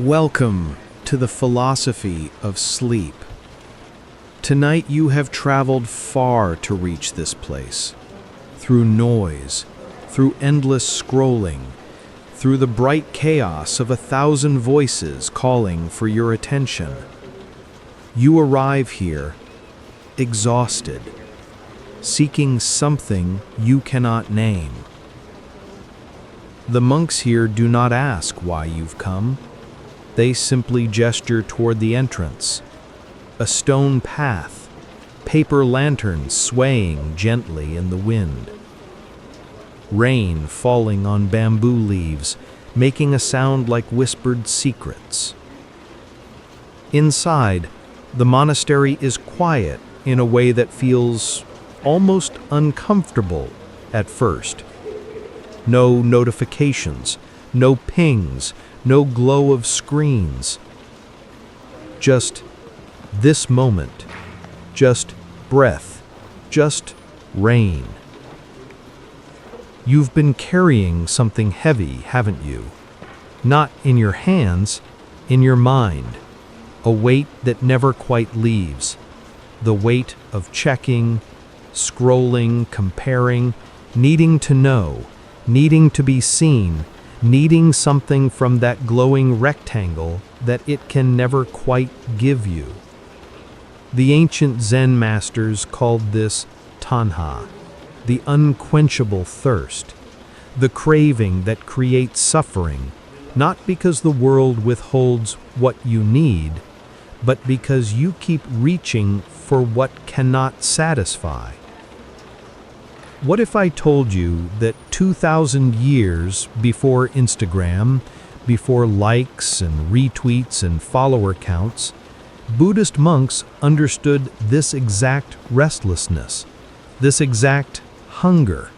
Welcome to the philosophy of sleep. Tonight you have traveled far to reach this place. Through noise, through endless scrolling, through the bright chaos of 1,000 voices calling for your attention. You arrive here, exhausted, seeking something you cannot name. The monks here do not ask why you've come. They simply gesture toward the entrance. A stone path, paper lanterns swaying gently in the wind. Rain falling on bamboo leaves, making a sound like whispered secrets. Inside, the monastery is quiet in a way that feels almost uncomfortable at first. No notifications, no pings, no glow of screens. Just this moment, just breath, just rain. You've been carrying something heavy, haven't you? Not in your hands, in your mind. A weight that never quite leaves. The weight of checking, scrolling, comparing, needing to know, needing to be seen, needing something from that glowing rectangle that it can never quite give you. The ancient Zen masters called this tanha, the unquenchable thirst, the craving that creates suffering, not because the world withholds what you need, but because you keep reaching for what cannot satisfy. What if I told you that 2,000 years before Instagram, before likes and retweets and follower counts, Buddhist monks understood this exact restlessness, this exact hunger?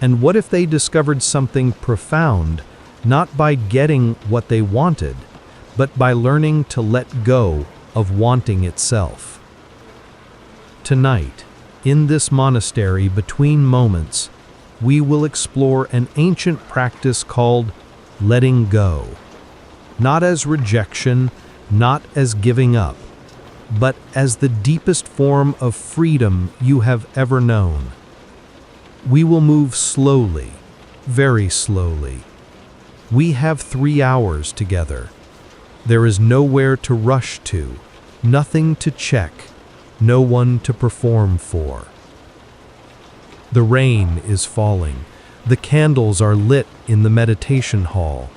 And what if they discovered something profound, not by getting what they wanted, but by learning to let go of wanting itself? Tonight, in this monastery between moments, we will explore an ancient practice called letting go. Not as rejection, not as giving up, but as the deepest form of freedom you have ever known. We will move slowly, very slowly. We have 3 hours together. There is nowhere to rush to, nothing to check, no one to perform for. The rain is falling. The candles are lit in the meditation hall.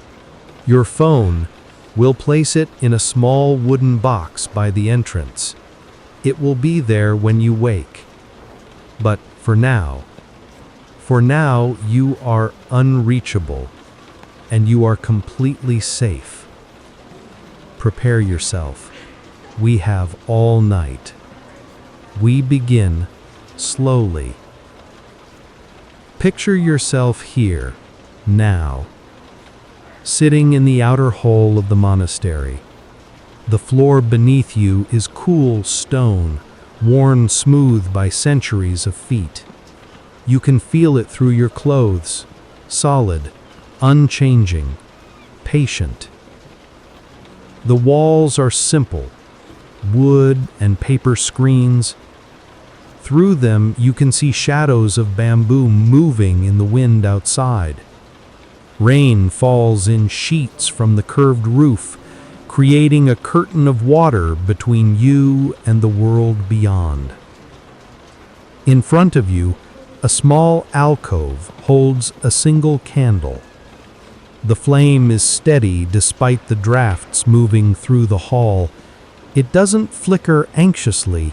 Your phone, we'll place it in a small wooden box by the entrance. It will be there when you wake. But for now you are unreachable, and you are completely safe. Prepare yourself. We have all night. We begin slowly. Picture yourself here, now, sitting in the outer hall of the monastery. The floor beneath you is cool stone, worn smooth by centuries of feet. You can feel it through your clothes, solid, unchanging, patient. The walls are simple, wood and paper screens. Through them, you can see shadows of bamboo moving in the wind outside. Rain falls in sheets from the curved roof, creating a curtain of water between you and the world beyond. In front of you, a small alcove holds a single candle. The flame is steady despite the drafts moving through the hall. It doesn't flicker anxiously.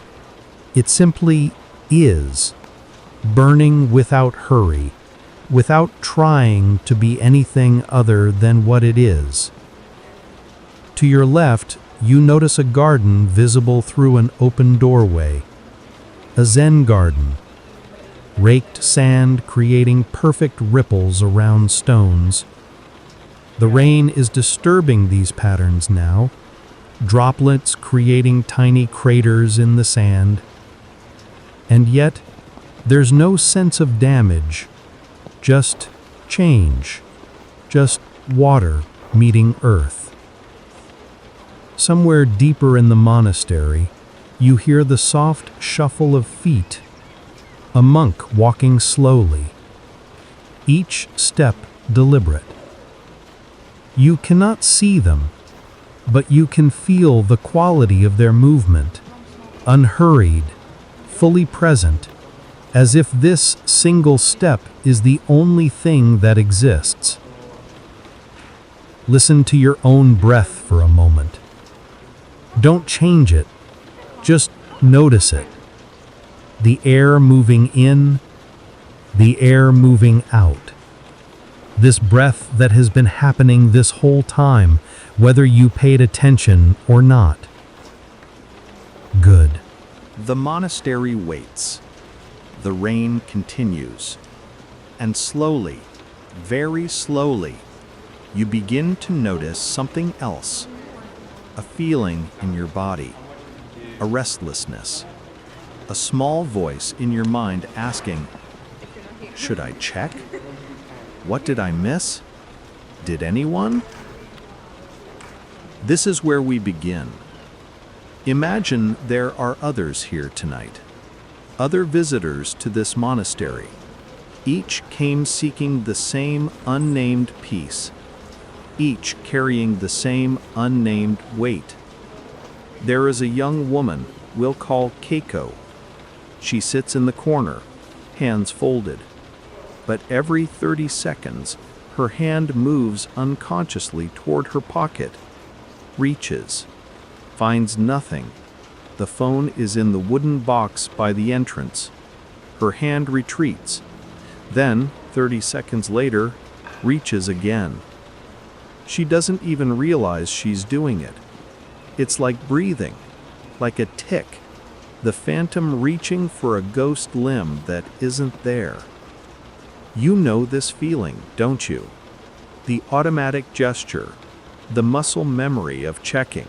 It simply is, burning without hurry, without trying to be anything other than what it is. To your left, you notice a garden visible through an open doorway. A Zen garden. Raked sand creating perfect ripples around stones. The rain is disturbing these patterns now, droplets creating tiny craters in the sand. And yet, there's no sense of damage, just change, just water meeting earth. Somewhere deeper in the monastery, you hear the soft shuffle of feet, a monk walking slowly, each step deliberate. You cannot see them, but you can feel the quality of their movement, unhurried, fully present, as if this single step is the only thing that exists. Listen to your own breath for a moment. Don't change it, just notice it. The air moving in, the air moving out. This breath that has been happening this whole time, whether you paid attention or not. Good. The monastery waits. The rain continues. And slowly, very slowly, you begin to notice something else. A feeling in your body, a restlessness, a small voice in your mind asking, should I check? What did I miss? Did anyone? This is where we begin. Imagine there are others here tonight, other visitors to this monastery. Each came seeking the same unnamed peace, each carrying the same unnamed weight. There is a young woman we'll call Keiko. She sits in the corner, hands folded. But every 30 seconds, her hand moves unconsciously toward her pocket, reaches, finds nothing. The phone is in the wooden box by the entrance. Her hand retreats. Then, 30 seconds later, reaches again. She doesn't even realize she's doing it. It's like breathing, like a tick, the phantom reaching for a ghost limb that isn't there. You know this feeling, don't you? The automatic gesture, the muscle memory of checking.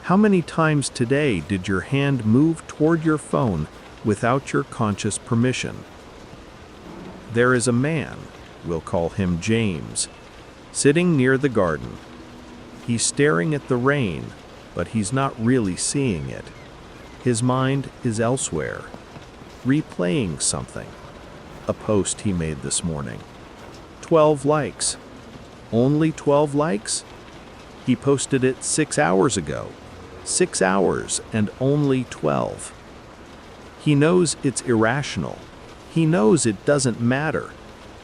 How many times today did your hand move toward your phone without your conscious permission? There is a man, we'll call him James, sitting near the garden. He's staring at the rain, but he's not really seeing it. His mind is elsewhere, replaying something. A post he made this morning. 12 likes. Only 12 likes? He posted it 6 hours ago. 6 hours and only 12. He knows it's irrational. He knows it doesn't matter.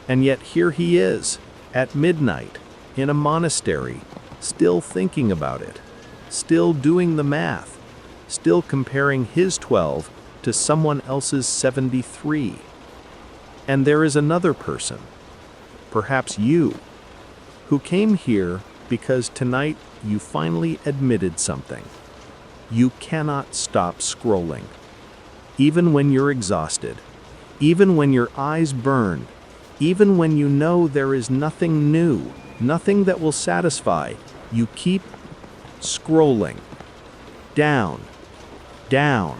And yet here he is, at midnight, in a monastery, still thinking about it, still doing the math, still comparing his 12 to someone else's 73. And there is another person, perhaps you, who came here because tonight you finally admitted something. You cannot stop scrolling. Even when you're exhausted, even when your eyes burn, even when you know there is nothing new, nothing that will satisfy, you keep scrolling. Down, down,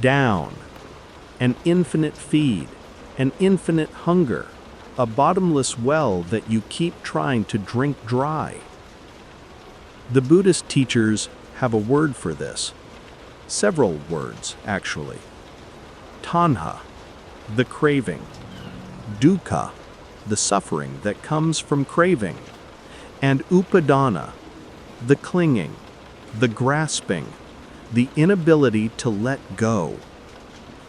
down. An infinite feed. An infinite hunger, a bottomless well that you keep trying to drink dry. The Buddhist teachers have a word for this. Several words, actually. Tanha, the craving. Dukkha, the suffering that comes from craving. And upadana, the clinging, the grasping, the inability to let go.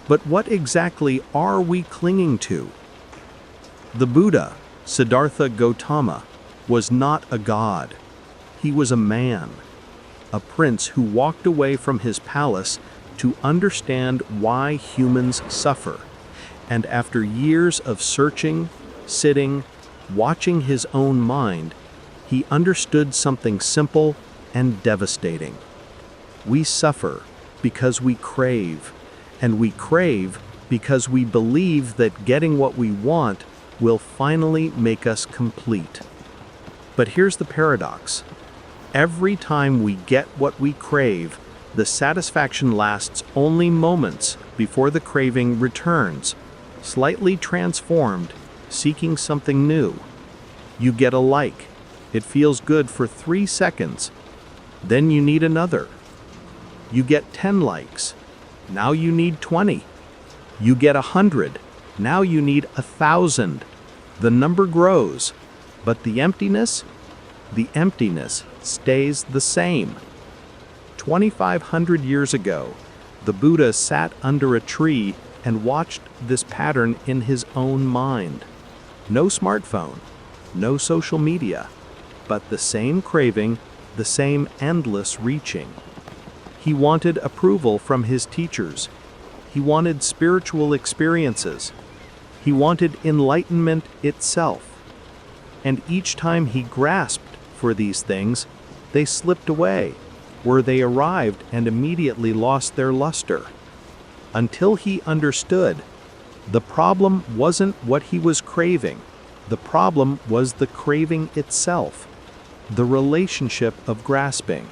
But what exactly are we clinging to? The Buddha, Siddhartha Gautama, was not a god. He was a man, a prince who walked away from his palace to understand why humans suffer. And after years of searching, sitting, watching his own mind, he understood something simple and devastating. We suffer because we crave. And we crave because we believe that getting what we want will finally make us complete. But here's the paradox. Every time we get what we crave, the satisfaction lasts only moments before the craving returns, slightly transformed, seeking something new. You get a like. It feels good for 3 seconds. Then you need another. You get 10 likes. Now you need 20. You get 100. Now you need 1,000. The number grows, but the emptiness stays the same. 2,500 years ago, the Buddha sat under a tree and watched this pattern in his own mind. No smartphone, no social media, but the same craving, the same endless reaching. He wanted approval from his teachers. He wanted spiritual experiences. He wanted enlightenment itself. And each time he grasped for these things, they slipped away, where they arrived and immediately lost their luster. Until he understood, the problem wasn't what he was craving. The problem was the craving itself, the relationship of grasping,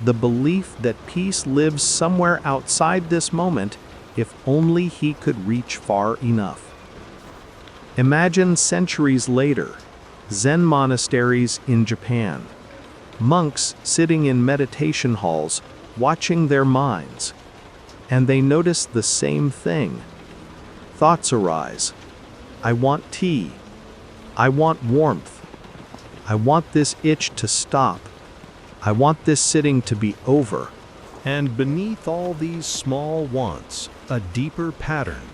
the belief that peace lives somewhere outside this moment if only he could reach far enough. Imagine centuries later, Zen monasteries in Japan, monks sitting in meditation halls watching their minds, and they notice the same thing. Thoughts arise. I want tea. I want warmth. I want this itch to stop. I want this sitting to be over. And beneath all these small wants, a deeper pattern.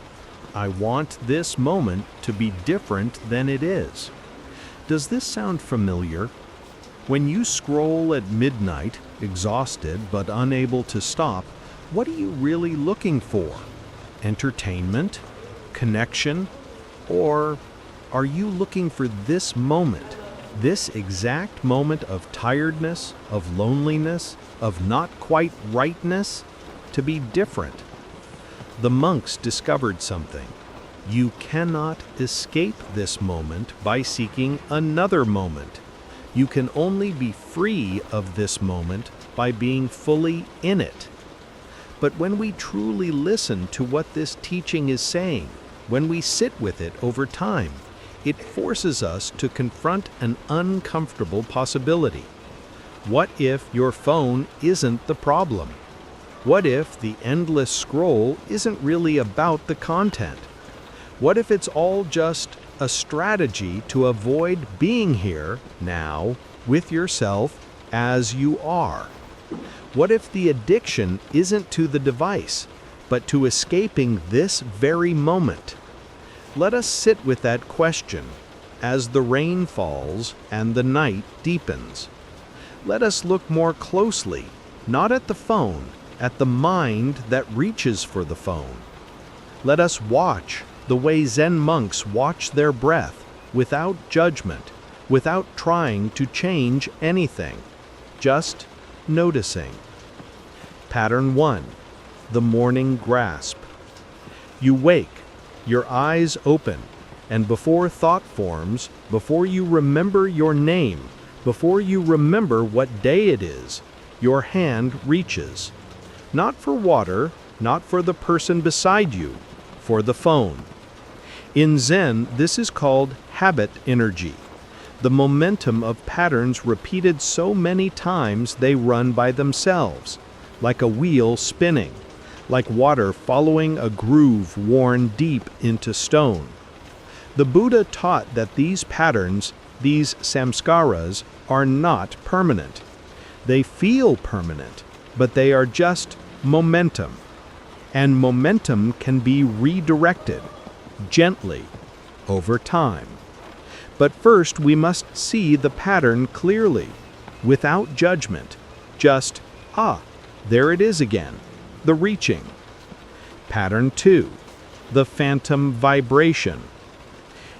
I want this moment to be different than it is. Does this sound familiar? When you scroll at midnight, exhausted but unable to stop, what are you really looking for? Entertainment? Connection? Or are you looking for this moment, this exact moment of tiredness, of loneliness, of not quite rightness, to be different? The monks discovered something. You cannot escape this moment by seeking another moment. You can only be free of this moment by being fully in it. But when we truly listen to what this teaching is saying, when we sit with it over time, it forces us to confront an uncomfortable possibility. What if your phone isn't the problem? What if the endless scroll isn't really about the content? What if it's all just a strategy to avoid being here, now, with yourself as you are? What if the addiction isn't to the device, but to escaping this very moment? Let us sit with that question as the rain falls and the night deepens. Let us look more closely, not at the phone, at the mind that reaches for the phone. Let us watch the way Zen monks watch their breath, without judgment, without trying to change anything, just noticing. Pattern 1. The morning grasp. You wake, your eyes open, and before thought forms, before you remember your name, before you remember what day it is, your hand reaches. Not for water, not for the person beside you, for the phone. In Zen, this is called habit energy, the momentum of patterns repeated so many times they run by themselves, like a wheel spinning, like water following a groove worn deep into stone. The Buddha taught that these patterns, these samskaras, are not permanent. They feel permanent, but they are just momentum. And momentum can be redirected, gently, over time. But first we must see the pattern clearly, without judgment, just, there it is again, the reaching. Pattern 2, the phantom vibration.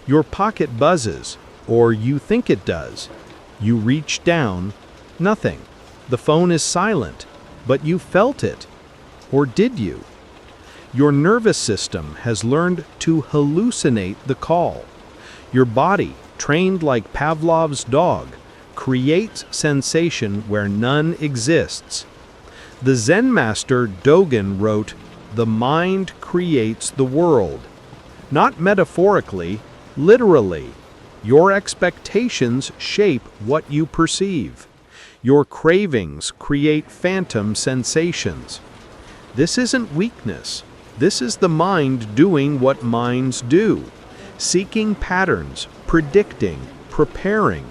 Your pocket buzzes, or you think it does. You reach down, nothing. The phone is silent, but you felt it. Or did you? Your nervous system has learned to hallucinate the call. Your body, trained like Pavlov's dog, creates sensation where none exists. The Zen master Dogen wrote, "The mind creates the world." Not metaphorically, literally. Your expectations shape what you perceive. Your cravings create phantom sensations. This isn't weakness. This is the mind doing what minds do, seeking patterns, predicting, preparing.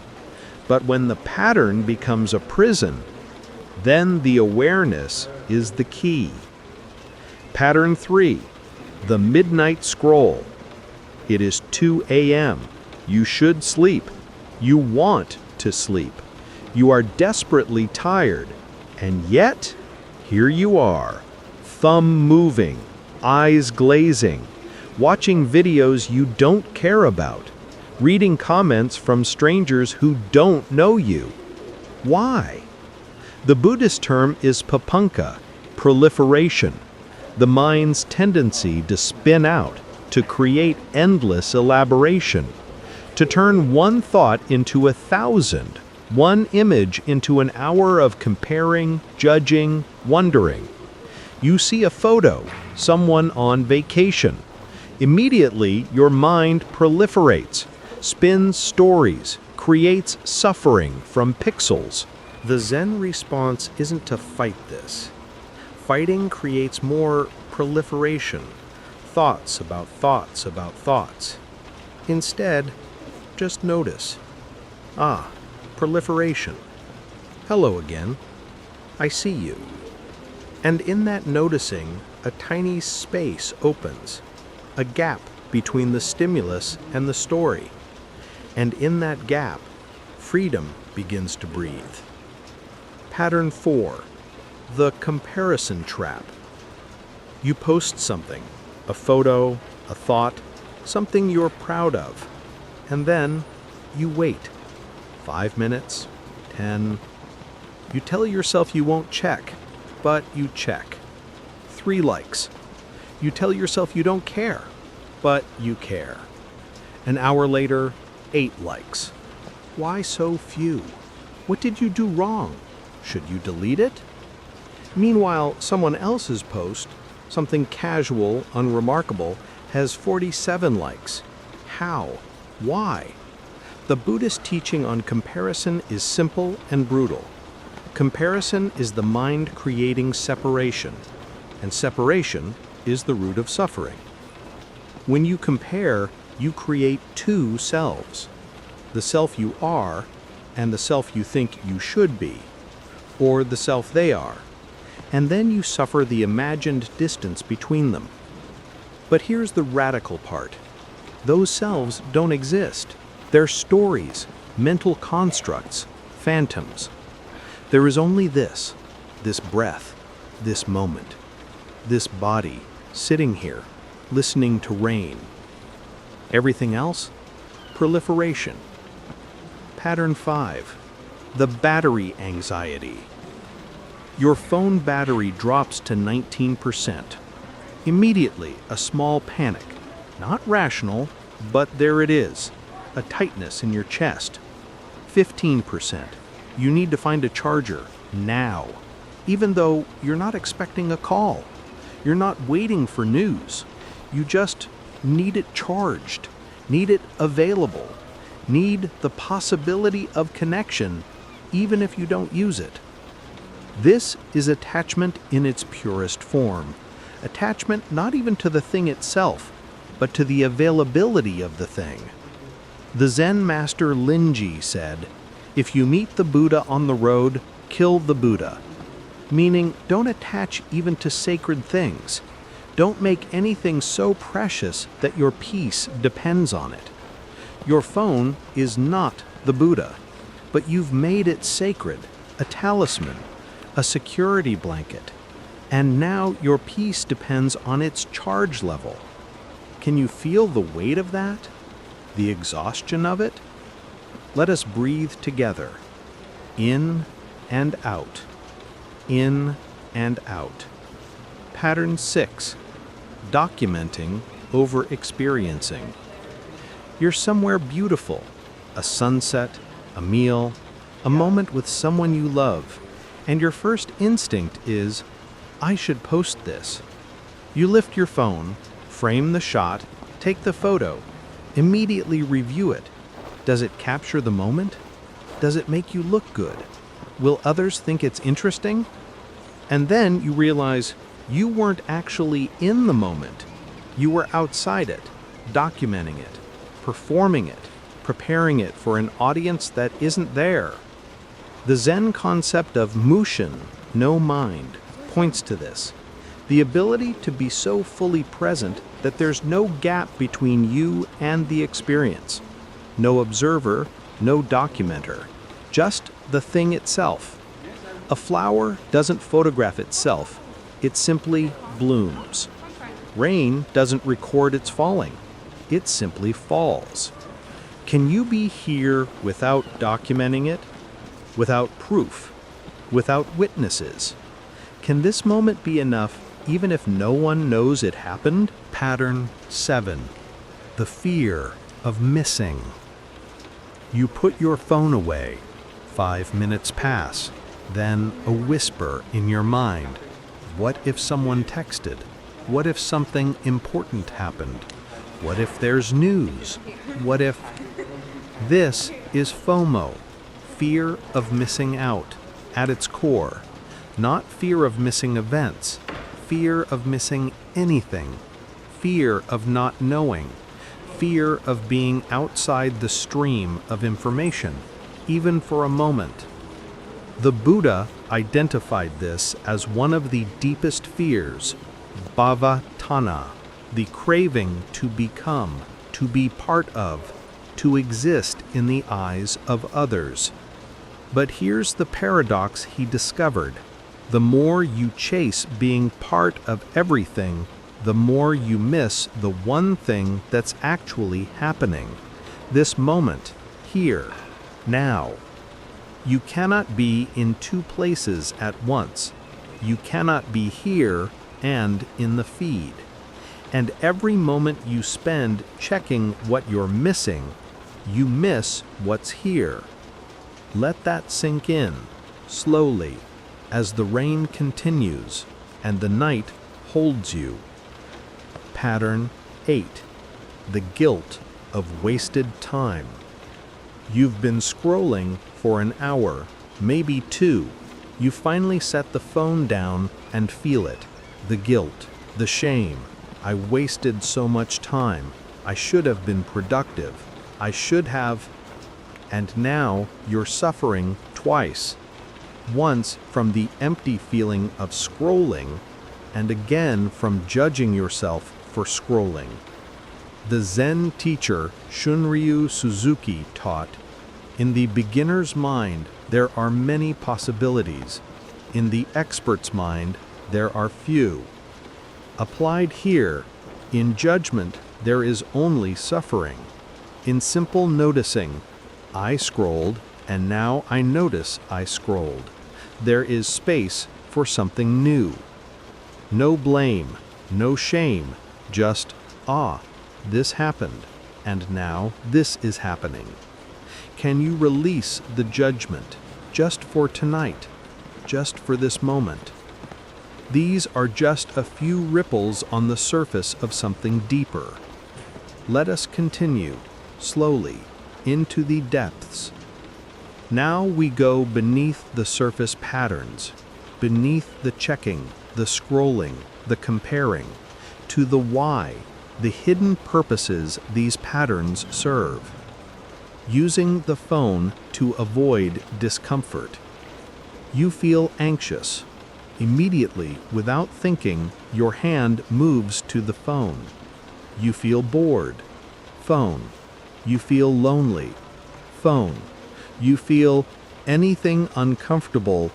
But when the pattern becomes a prison, then the awareness is the key. Pattern 3, the midnight scroll. It is 2 a.m. You should sleep. You want to sleep. You are desperately tired. And yet, here you are, thumb moving, eyes glazing, watching videos you don't care about, reading comments from strangers who don't know you. Why? The Buddhist term is papanka, proliferation, the mind's tendency to spin out, to create endless elaboration, to turn one thought into 1,000, one image into an hour of comparing, judging, wondering. You see a photo, someone on vacation. Immediately, your mind proliferates, spins stories, creates suffering from pixels. The Zen response isn't to fight this. Fighting creates more proliferation, thoughts about thoughts about thoughts. Instead, just notice. Ah, proliferation. Hello again. I see you. And in that noticing, a tiny space opens, a gap between the stimulus and the story. And in that gap, freedom begins to breathe. Pattern 4, the comparison trap. You post something, a photo, a thought, something you're proud of, and then you wait. 5 minutes, 10. You tell yourself you won't check, but you check. 3 likes. You tell yourself you don't care, but you care. An hour later, 8 likes. Why so few? What did you do wrong? Should you delete it? Meanwhile, someone else's post, something casual, unremarkable, has 47 likes. How? Why? The Buddhist teaching on comparison is simple and brutal. Comparison is the mind creating separation, and separation is the root of suffering. When you compare, you create 2 selves, the self you are and the self you think you should be, or the self they are, and then you suffer the imagined distance between them. But here's the radical part. Those selves don't exist. They're stories, mental constructs, phantoms. There is only this breath, this moment, this body sitting here, listening to rain. Everything else? Proliferation. Pattern 5, the battery anxiety. Your phone battery drops to 19%. Immediately, a small panic. Not rational, but there it is. A tightness in your chest. 15%. You need to find a charger now, even though you're not expecting a call. You're not waiting for news. You just need it charged, need it available, need the possibility of connection, even if you don't use it. This is attachment in its purest form. Attachment not even to the thing itself, but to the availability of the thing. The Zen master Linji said, "If you meet the Buddha on the road, kill the Buddha." Meaning, don't attach even to sacred things. Don't make anything so precious that your peace depends on it. Your phone is not the Buddha, but you've made it sacred, a talisman, a security blanket, and now your peace depends on its charge level. Can you feel the weight of that? The exhaustion of it? Let us breathe together, in and out, in and out. Pattern 6, documenting over experiencing. You're somewhere beautiful, a sunset, a meal, a moment with someone you love, and your first instinct is, I should post this. You lift your phone, frame the shot, take the photo, immediately review it. Does it capture the moment? Does it make you look good? Will others think it's interesting? And then you realize you weren't actually in the moment. You were outside it, documenting it, performing it, preparing it for an audience that isn't there. The Zen concept of mushin, no mind, points to this. The ability to be so fully present that there's no gap between you and the experience. No observer, no documenter, just the thing itself. A flower doesn't photograph itself, it simply blooms. Rain doesn't record its falling, it simply falls. Can you be here without documenting it? Without proof? Without witnesses? Can this moment be enough even if no one knows it happened? Pattern 7. The fear of missing. You put your phone away. 5 minutes pass. Then a whisper in your mind. What if someone texted? What if something important happened? What if there's news? What if... This is FOMO, fear of missing out, at its core. Not fear of missing events, fear of missing anything, fear of not knowing, fear of being outside the stream of information, even for a moment. The Buddha identified this as one of the deepest fears, bhava tanha, the craving to become, to be part of, to exist in the eyes of others. But here's the paradox he discovered. The more you chase being part of everything, the more you miss the one thing that's actually happening. This moment, here, now. You cannot be in two places at once. You cannot be here and in the feed. And every moment you spend checking what you're missing, you miss what's here. Let that sink in, slowly, as the rain continues and the night holds you. Pattern 8. The guilt of wasted time. You've been scrolling for an hour, maybe 2. You finally set the phone down and feel it. The guilt, the shame. I wasted so much time. I should have been productive. I should have... And now you're suffering twice. Once from the empty feeling of scrolling, and again from judging yourself for scrolling. The Zen teacher Shunryu Suzuki taught, in the beginner's mind, there are many possibilities. In the expert's mind, there are few. Applied here, in judgment, there is only suffering. In simple noticing, I scrolled, and now I notice I scrolled. There is space for something new. No blame, no shame, just, this happened, and now this is happening. Can you release the judgment, just for tonight, just for this moment? These are just a few ripples on the surface of something deeper. Let us continue, slowly, into the depths. Now we go beneath the surface patterns, beneath the checking, the scrolling, the comparing, to the why, the hidden purposes these patterns serve. Using the phone to avoid discomfort. You feel anxious. Immediately, without thinking, your hand moves to the phone. You feel bored. Phone. You feel lonely. Phone. You feel anything uncomfortable.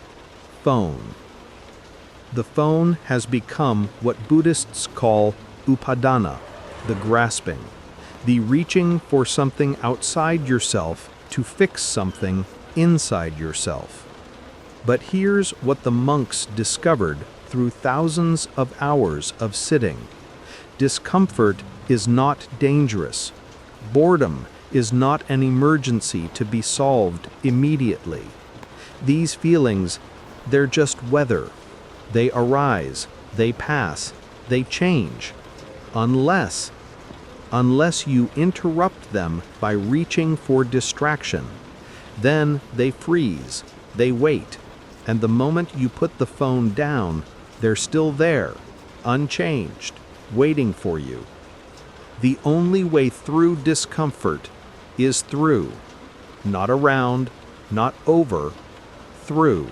Phone. The phone has become what Buddhists call upadana, the grasping, the reaching for something outside yourself to fix something inside yourself. But here's what the monks discovered through thousands of hours of sitting. Discomfort is not dangerous. Boredom is not an emergency to be solved immediately. These feelings, they're just weather. They arise, they pass, they change. Unless you interrupt them by reaching for distraction, then they freeze, They wait, and the moment you put the phone down, they're still there, unchanged, waiting for you. The only way through discomfort is through, not around, not over, through.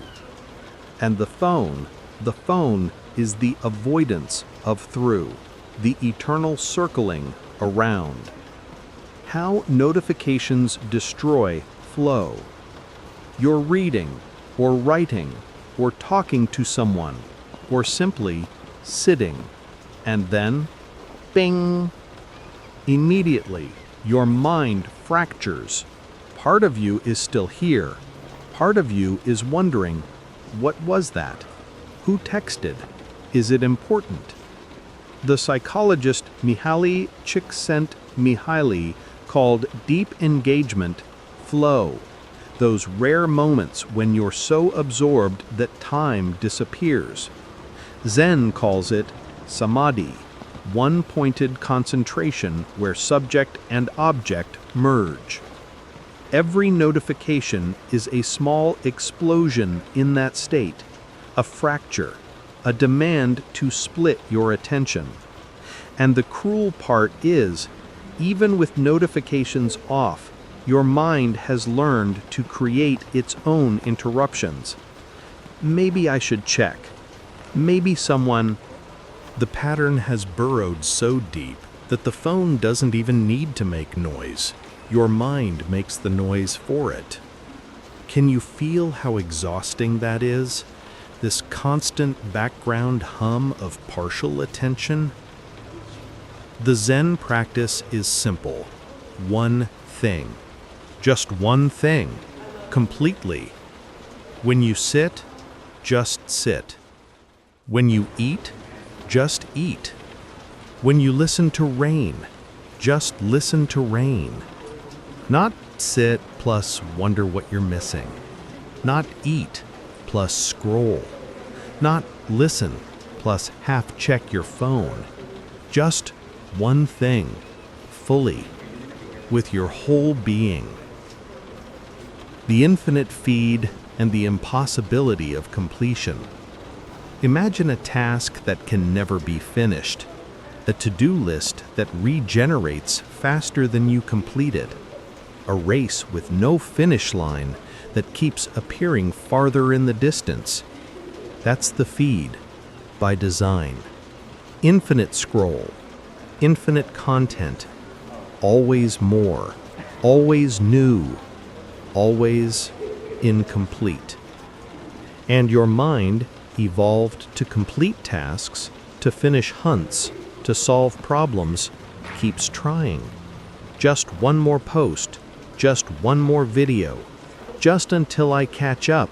And the phone is the avoidance of through, the eternal circling around. How notifications destroy flow. You're reading, or writing, or talking to someone, or simply sitting, and then, bing! Immediately, your mind fractures. Part of you is still here. Part of you is wondering, what was that? Who texted? Is it important? The psychologist Mihaly Csikszentmihalyi called deep engagement flow, those rare moments when you're so absorbed that time disappears. Zen calls it samadhi, one-pointed concentration where subject and object merge. Every notification is a small explosion in that state, a fracture, a demand to split your attention. And the cruel part is, even with notifications off, your mind has learned to create its own interruptions. Maybe I should check. Maybe someone... The pattern has burrowed so deep that the phone doesn't even need to make noise. Your mind makes the noise for it. Can you feel how exhausting that is? This constant background hum of partial attention? The Zen practice is simple. One thing. Just one thing. Completely. When you sit, just sit. When you eat, just eat. When you listen to rain, just listen to rain. Not sit plus wonder what you're missing. Not eat plus scroll. Not listen plus half check your phone. Just one thing, fully, with your whole being. The infinite feed and the impossibility of completion. Imagine a task that can never be finished, a to-do list that regenerates faster than you complete it, a race with no finish line that keeps appearing farther in the distance. That's the feed, by design. Infinite scroll, infinite content, always more, always new, always incomplete. And your mind evolved to complete tasks, to finish hunts, to solve problems, keeps trying. Just one more post, just one more video, just until I catch up.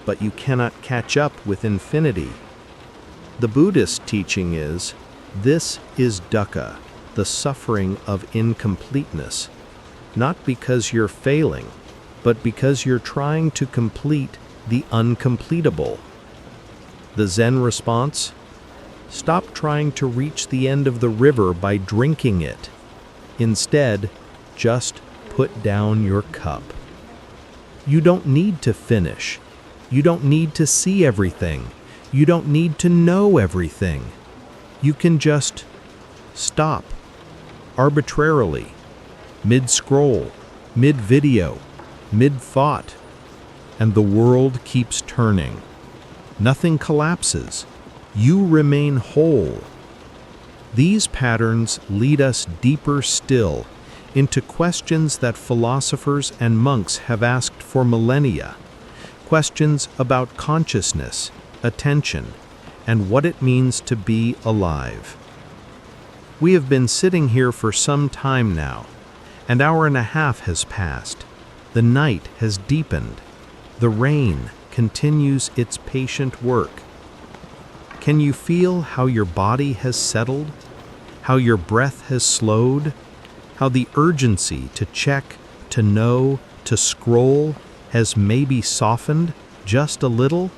But you cannot catch up with infinity. The Buddhist teaching is, this is dukkha, the suffering of incompleteness, not because you're failing, but because you're trying to complete the uncompletable. The Zen response? Stop trying to reach the end of the river by drinking it. Instead, just put down your cup. You don't need to finish. You don't need to see everything. You don't need to know everything. You can just stop, arbitrarily, mid-scroll, mid-video, mid-thought, and the world keeps turning. Nothing collapses. You remain whole. These patterns lead us deeper still into questions that philosophers and monks have asked for millennia, questions about consciousness, attention, and what it means to be alive. We have been sitting here for some time now. An hour and a half has passed. The night has deepened. The rain continues its patient work. Can you feel how your body has settled? How your breath has slowed? How the urgency to check, to know, to scroll has maybe softened just a little?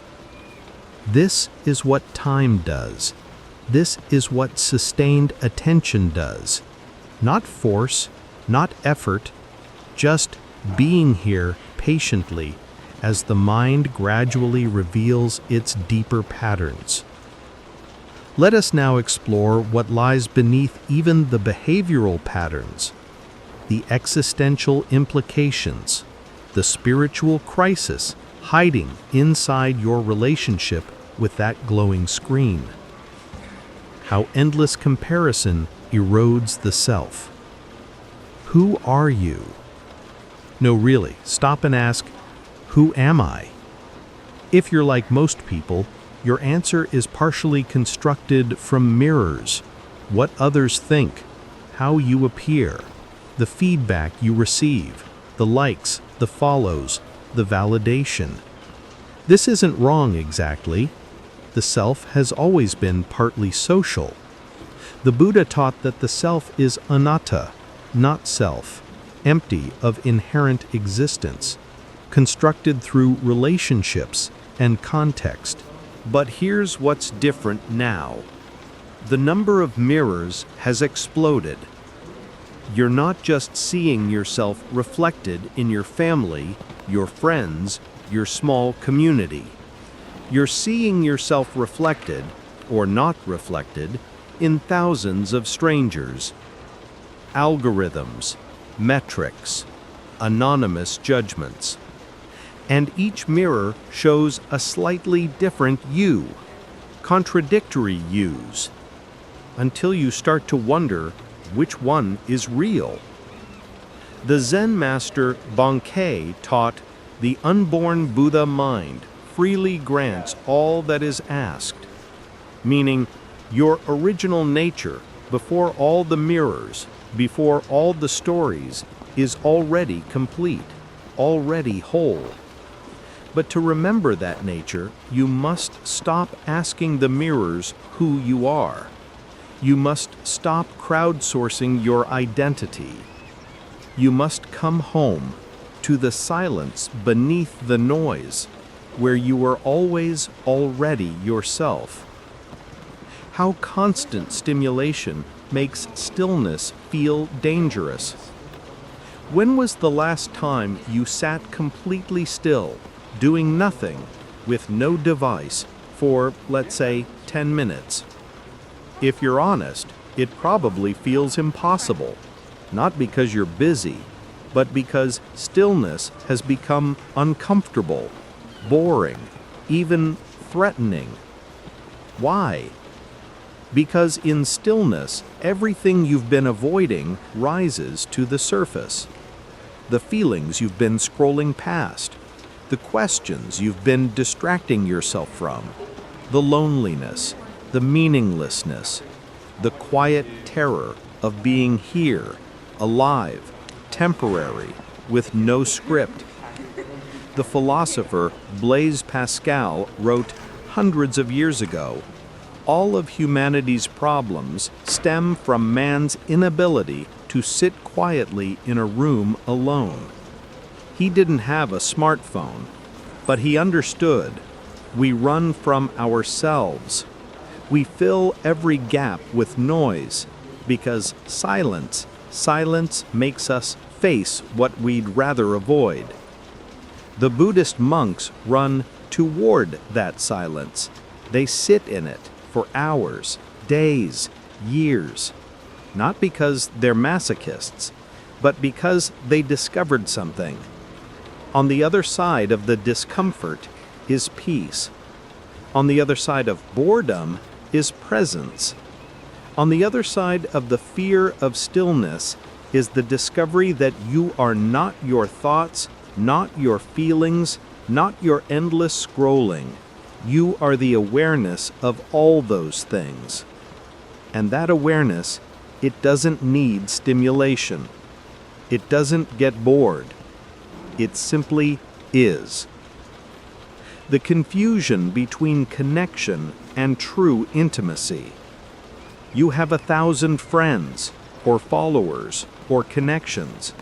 This is what time does. This is what sustained attention does. Not force, not effort, just being here patiently as the mind gradually reveals its deeper patterns. Let us now explore what lies beneath even the behavioral patterns, the existential implications, the spiritual crisis hiding inside your relationship with that glowing screen. How endless comparison erodes the self. Who are you? No, really, stop and ask, who am I? If you're like most people, your answer is partially constructed from mirrors, what others think, how you appear, the feedback you receive, the likes, the follows, the validation. This isn't wrong exactly. The self has always been partly social. The Buddha taught that the self is anatta, not self, empty of inherent existence, constructed through relationships and context. But here's what's different now. The number of mirrors has exploded. You're not just seeing yourself reflected in your family, your friends, your small community. You're seeing yourself reflected, or not reflected, in thousands of strangers. Algorithms, metrics, anonymous judgments. And each mirror shows a slightly different you, contradictory yous, until you start to wonder which one is real. The Zen master Bankei taught, the unborn Buddha mind freely grants all that is asked, meaning your original nature, before all the mirrors, before all the stories, is already complete, already whole. But to remember that nature, you must stop asking the mirrors who you are. You must stop crowdsourcing your identity. You must come home to the silence beneath the noise, where you were always already yourself. How constant stimulation makes stillness feel dangerous. When was the last time you sat completely still, doing nothing, with no device, for, let's say, 10 minutes? If you're honest, it probably feels impossible, not because you're busy, but because stillness has become uncomfortable, boring, even threatening. Why? Because in stillness, everything you've been avoiding rises to the surface. The feelings you've been scrolling past, the questions you've been distracting yourself from, the loneliness, the meaninglessness, the quiet terror of being here, alive, temporary, with no script. The philosopher Blaise Pascal wrote hundreds of years ago, all of humanity's problems stem from man's inability to sit quietly in a room alone. He didn't have a smartphone, but he understood. We run from ourselves. We fill every gap with noise, because silence makes us face what we'd rather avoid. The Buddhist monks run toward that silence. They sit in it for hours, days, years, not because they're masochists, but because they discovered something. On the other side of the discomfort is peace. On the other side of boredom is presence. On the other side of the fear of stillness is the discovery that you are not your thoughts, not your feelings, not your endless scrolling. You are the awareness of all those things. And that awareness, it doesn't need stimulation. It doesn't get bored. It simply is. The confusion between connection and true intimacy. You have 1,000 friends, or followers, or connections.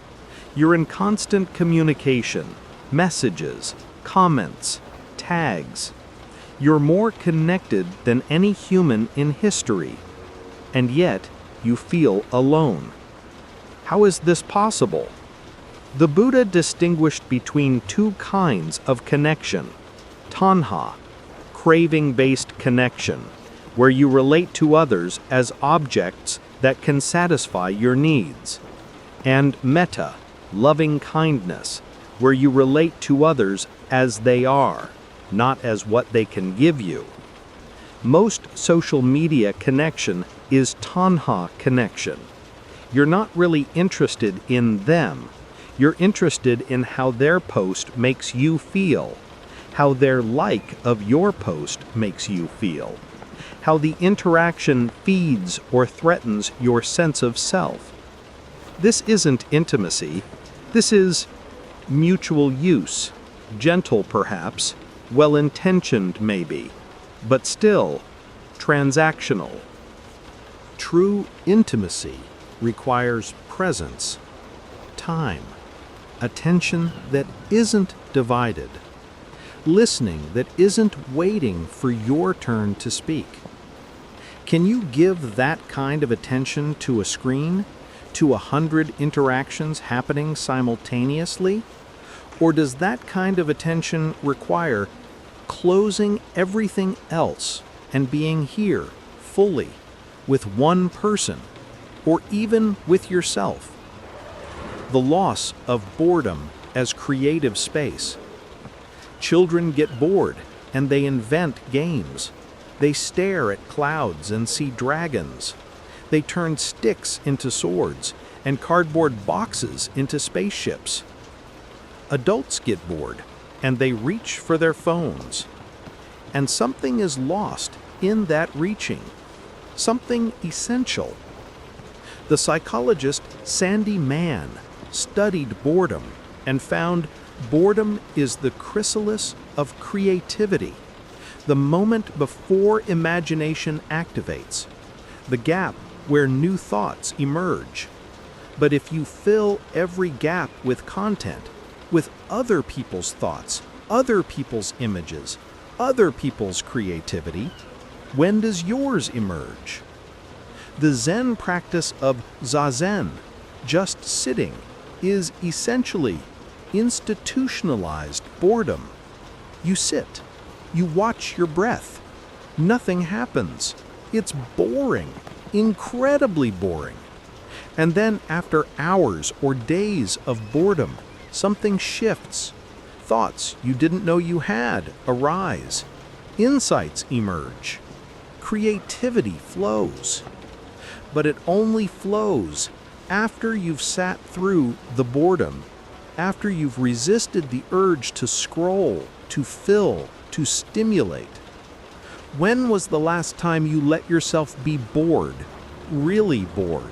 You're in constant communication, messages, comments, tags. You're more connected than any human in history, and yet you feel alone. How is this possible? The Buddha distinguished between two kinds of connection: tanha, craving-based connection, where you relate to others as objects that can satisfy your needs, and metta, loving kindness, where you relate to others as they are, not as what they can give you. Most social media connection is tanha connection. You're not really interested in them. You're interested in how their post makes you feel, how their like of your post makes you feel, how the interaction feeds or threatens your sense of self. This isn't intimacy. This is mutual use, gentle perhaps, well-intentioned maybe, but still transactional. True intimacy requires presence, time, attention that isn't divided, listening that isn't waiting for your turn to speak. Can you give that kind of attention to a screen, to 100 interactions happening simultaneously? Or does that kind of attention require closing everything else and being here fully with one person, or even with yourself? The loss of boredom as creative space. Children get bored and they invent games. They stare at clouds and see dragons. They turn sticks into swords and cardboard boxes into spaceships. Adults get bored and they reach for their phones. And something is lost in that reaching, something essential. The psychologist Sandy Mann studied boredom and found boredom is the chrysalis of creativity, the moment before imagination activates, the gap where new thoughts emerge. But if you fill every gap with content, with other people's thoughts, other people's images, other people's creativity, when does yours emerge? The Zen practice of zazen, just sitting, is essentially institutionalized boredom. You sit, you watch your breath. Nothing happens. It's boring, incredibly boring. And then after hours or days of boredom, something shifts. Thoughts you didn't know you had arise. Insights emerge. Creativity flows. But it only flows after you've sat through the boredom, after you've resisted the urge to scroll, to fill, to stimulate. When was the last time you let yourself be bored, really bored?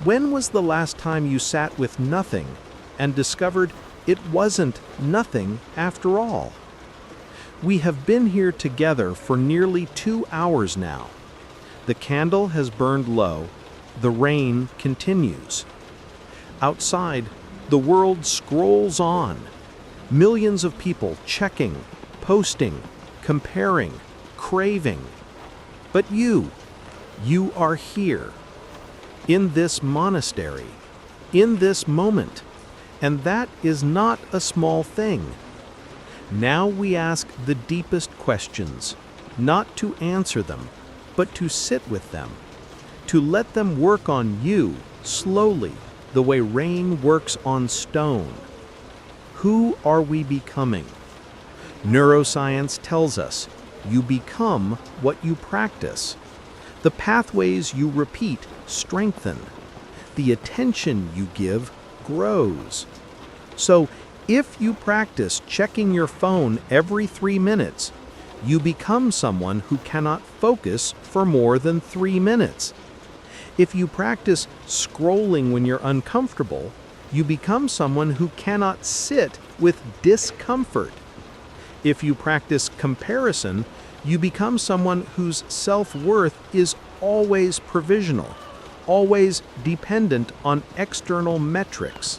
When was the last time you sat with nothing and discovered it wasn't nothing after all? We have been here together for nearly 2 hours now. The candle has burned low. The rain continues. Outside, the world scrolls on. Millions of people checking, posting, comparing, craving. But you are here, in this monastery, in this moment, and that is not a small thing. Now we ask the deepest questions, not to answer them, but to sit with them, to let them work on you slowly, the way rain works on stone. Who are we becoming? Neuroscience tells us you become what you practice. The pathways you repeat strengthen. The attention you give grows. So, if you practice checking your phone every 3 minutes, you become someone who cannot focus for more than 3 minutes. If you practice scrolling when you're uncomfortable, you become someone who cannot sit with discomfort. If you practice comparison, you become someone whose self-worth is always provisional, always dependent on external metrics.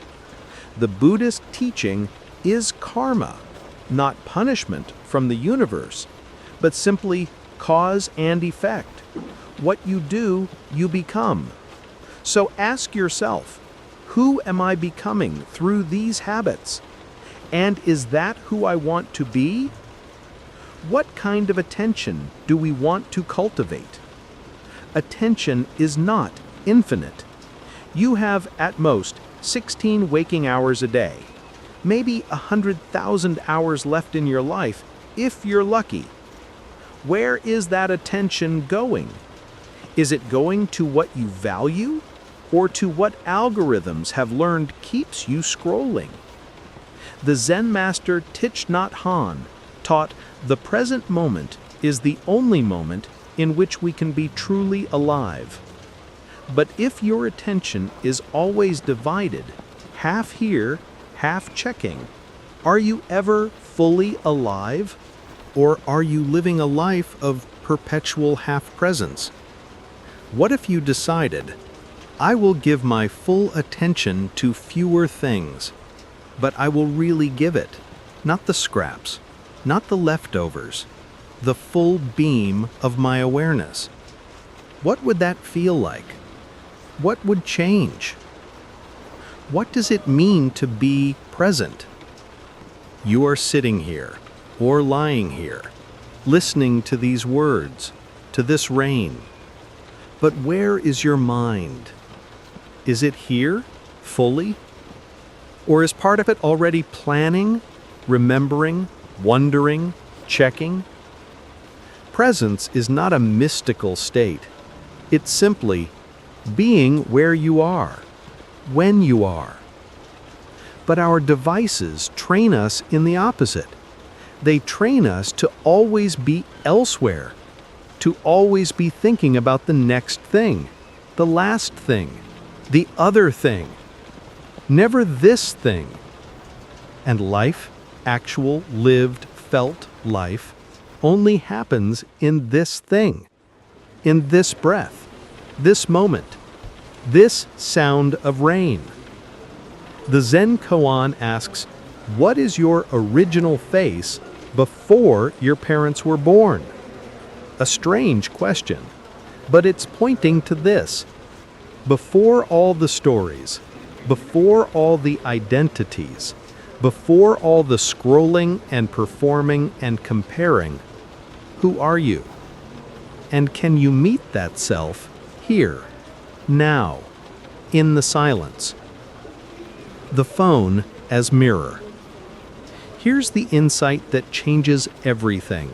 The Buddhist teaching is karma, not punishment from the universe, but simply cause and effect. What you do, you become. So ask yourself, Who am I becoming through these habits? And is that who I want to be? What kind of attention do we want to cultivate? Attention is not infinite. You have at most 16 waking hours a day, maybe 100,000 hours left in your life if you're lucky. Where is that attention going? Is it going to what you value or to what algorithms have learned keeps you scrolling? The Zen master Thich Nhat Hanh taught the present moment is the only moment in which we can be truly alive. But if your attention is always divided, half here, half checking, are you ever fully alive? Or are you living a life of perpetual half-presence? What if you decided, I will give my full attention to fewer things, but I will really give it, not the scraps, not the leftovers, the full beam of my awareness? What would that feel like? What would change? What does it mean to be present? You are sitting here, or lying here, listening to these words, to this rain. But where is your mind? Is it here, fully? Or is part of it already planning, remembering, wondering, checking? Presence is not a mystical state. It's simply being where you are, when you are. But our devices train us in the opposite. They train us to always be elsewhere, to always be thinking about the next thing, the last thing, the other thing, never this thing. And life, actual, lived, felt life, only happens in this thing, in this breath, this moment, this sound of rain. The Zen Koan asks, what is your original face before your parents were born? A strange question, but it's pointing to this. Before all the stories, before all the identities, before all the scrolling and performing and comparing, who are you? And can you meet that self here, now, in the silence? The phone as mirror. Here's the insight that changes everything.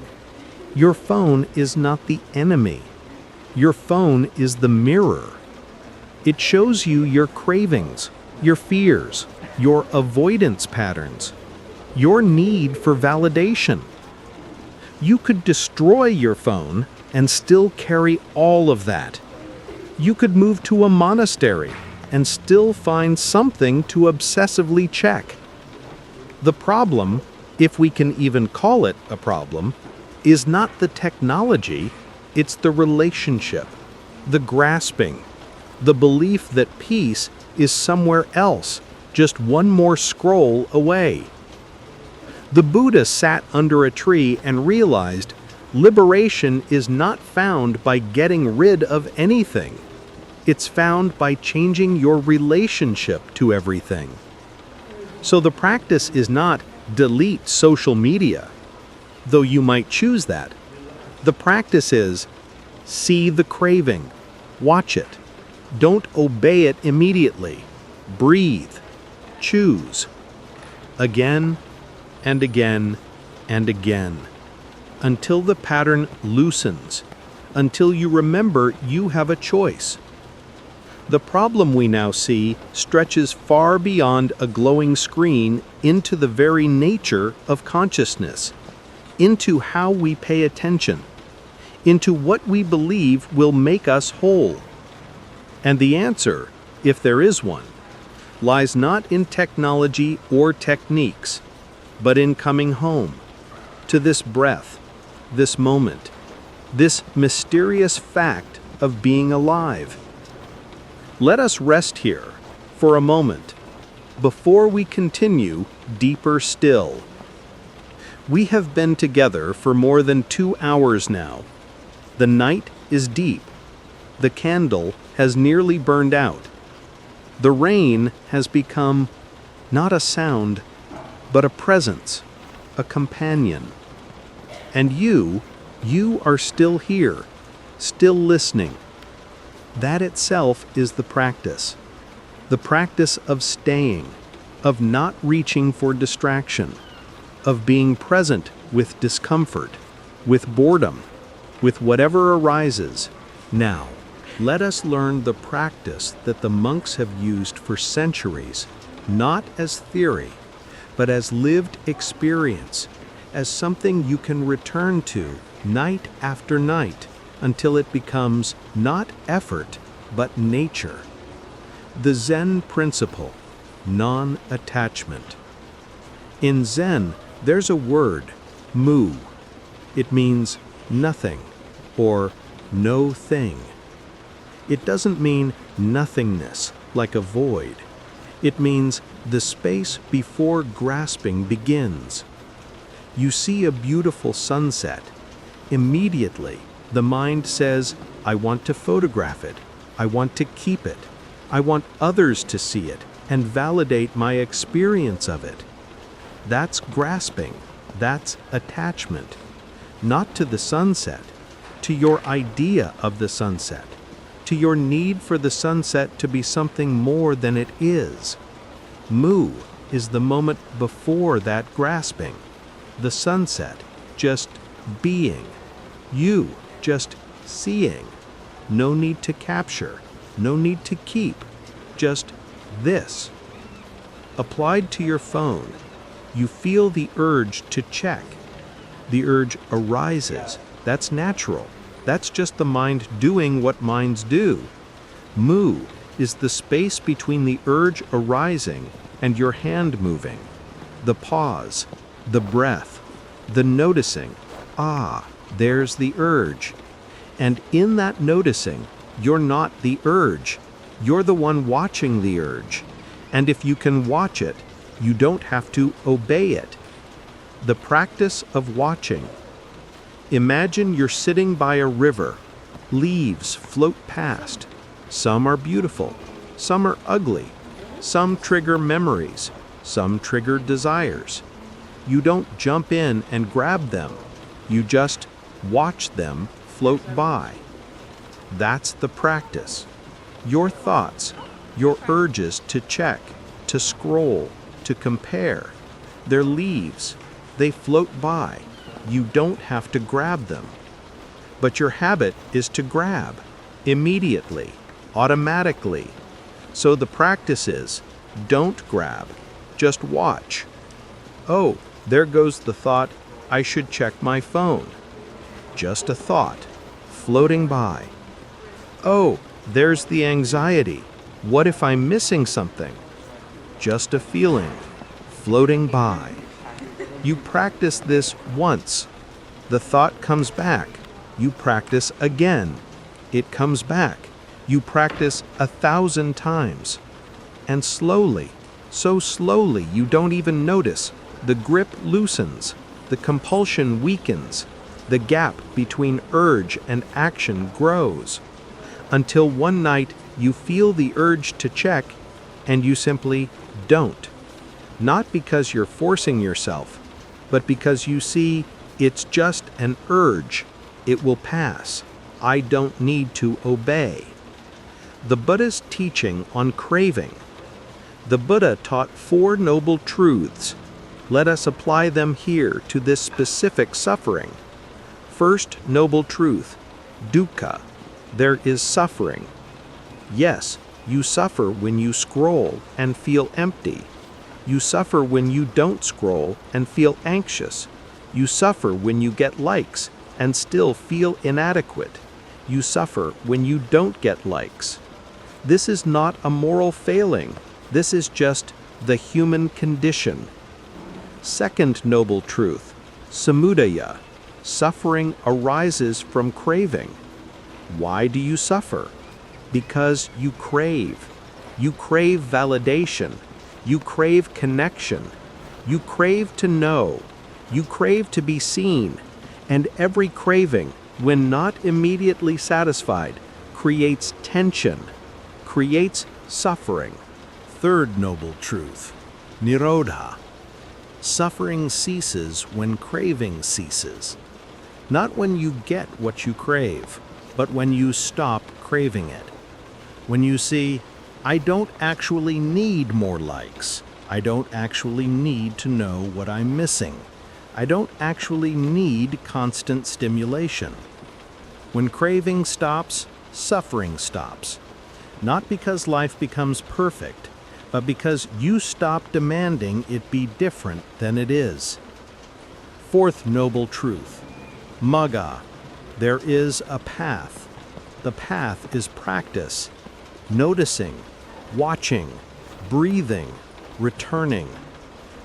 Your phone is not the enemy. Your phone is the mirror. It shows you your cravings, your fears, your avoidance patterns, your need for validation. You could destroy your phone and still carry all of that. You could move to a monastery and still find something to obsessively check. The problem, if we can even call it a problem, is not the technology, it's the relationship, the grasping, the belief that peace is somewhere else, just one more scroll away. The Buddha sat under a tree and realized liberation is not found by getting rid of anything. It's found by changing your relationship to everything. So the practice is not delete social media, though you might choose that. The practice is see the craving, watch it. Don't obey it immediately. Breathe, choose. Again and again and again, until the pattern loosens, until you remember you have a choice. The problem we now see stretches far beyond a glowing screen into the very nature of consciousness, into how we pay attention, into what we believe will make us whole. And the answer, if there is one, lies not in technology or techniques, but in coming home, to this breath, this moment, this mysterious fact of being alive. Let us rest here for a moment before we continue deeper still. We have been together for more than 2 hours now. The night is deep. The candle has nearly burned out. The rain has become not a sound, but a presence, a companion. And you are still here, still listening. That itself is the practice of staying, of not reaching for distraction, of being present with discomfort, with boredom, with whatever arises. Now, let us learn the practice that the monks have used for centuries, not as theory, but as lived experience, as something you can return to night after night until it becomes not effort, but nature. The Zen principle, non-attachment. In Zen, there's a word, mu. It means nothing or no thing. It doesn't mean nothingness, like a void. It means the space before grasping begins. You see a beautiful sunset. Immediately, the mind says, I want to photograph it. I want to keep it. I want others to see it and validate my experience of it. That's grasping. That's attachment. Not to the sunset, to your idea of the sunset, to your need for the sunset to be something more than it is. Mu is the moment before that grasping. The sunset, just being. You, just seeing. No need to capture, no need to keep, just this. Applied to your phone, you feel the urge to check. The urge arises. That's natural. That's just the mind doing what minds do. Mu is the space between the urge arising and your hand moving. The pause, the breath, the noticing. Ah, there's the urge. And in that noticing, you're not the urge. You're the one watching the urge. And if you can watch it, you don't have to obey it. The practice of watching. Imagine you're sitting by a river. Leaves float past. Some are beautiful. Some are ugly. Some trigger memories. Some trigger desires. You don't jump in and grab them. You just watch them float by. That's the practice. Your thoughts, your urges to check, to scroll, to compare, they're leaves. They float by. You don't have to grab them. But your habit is to grab, immediately, automatically. So the practice is, don't grab, just watch. Oh, there goes the thought, I should check my phone. Just a thought, floating by. Oh, there's the anxiety. What if I'm missing something? Just a feeling, floating by. You practice this once. The thought comes back. You practice again. It comes back. You practice 1,000 times. And slowly, so slowly you don't even notice, the grip loosens, the compulsion weakens, the gap between urge and action grows, until one night you feel the urge to check and you simply don't. Not because you're forcing yourself, but because you see it's just an urge. It will pass. I don't need to obey. The Buddhist teaching on craving. The Buddha taught 4 noble truths. Let us apply them here to this specific suffering. First noble truth, dukkha. There is suffering. Yes, you suffer when you scroll and feel empty. You suffer when you don't scroll and feel anxious. You suffer when you get likes and still feel inadequate. You suffer when you don't get likes. This is not a moral failing. This is just the human condition. Second noble truth, samudaya. Suffering arises from craving. Why do you suffer? Because you crave. You crave validation. You crave connection. You crave to know. You crave to be seen. And every craving, when not immediately satisfied, creates tension, creates suffering. Third noble truth, Nirodha. Suffering ceases when craving ceases. Not when you get what you crave, but when you stop craving it. When you see, I don't actually need more likes. I don't actually need to know what I'm missing. I don't actually need constant stimulation. When craving stops, suffering stops. Not because life becomes perfect, but because you stop demanding it be different than it is. Fourth noble truth, Magga. There is a path. The path is practice, noticing, watching, breathing, returning.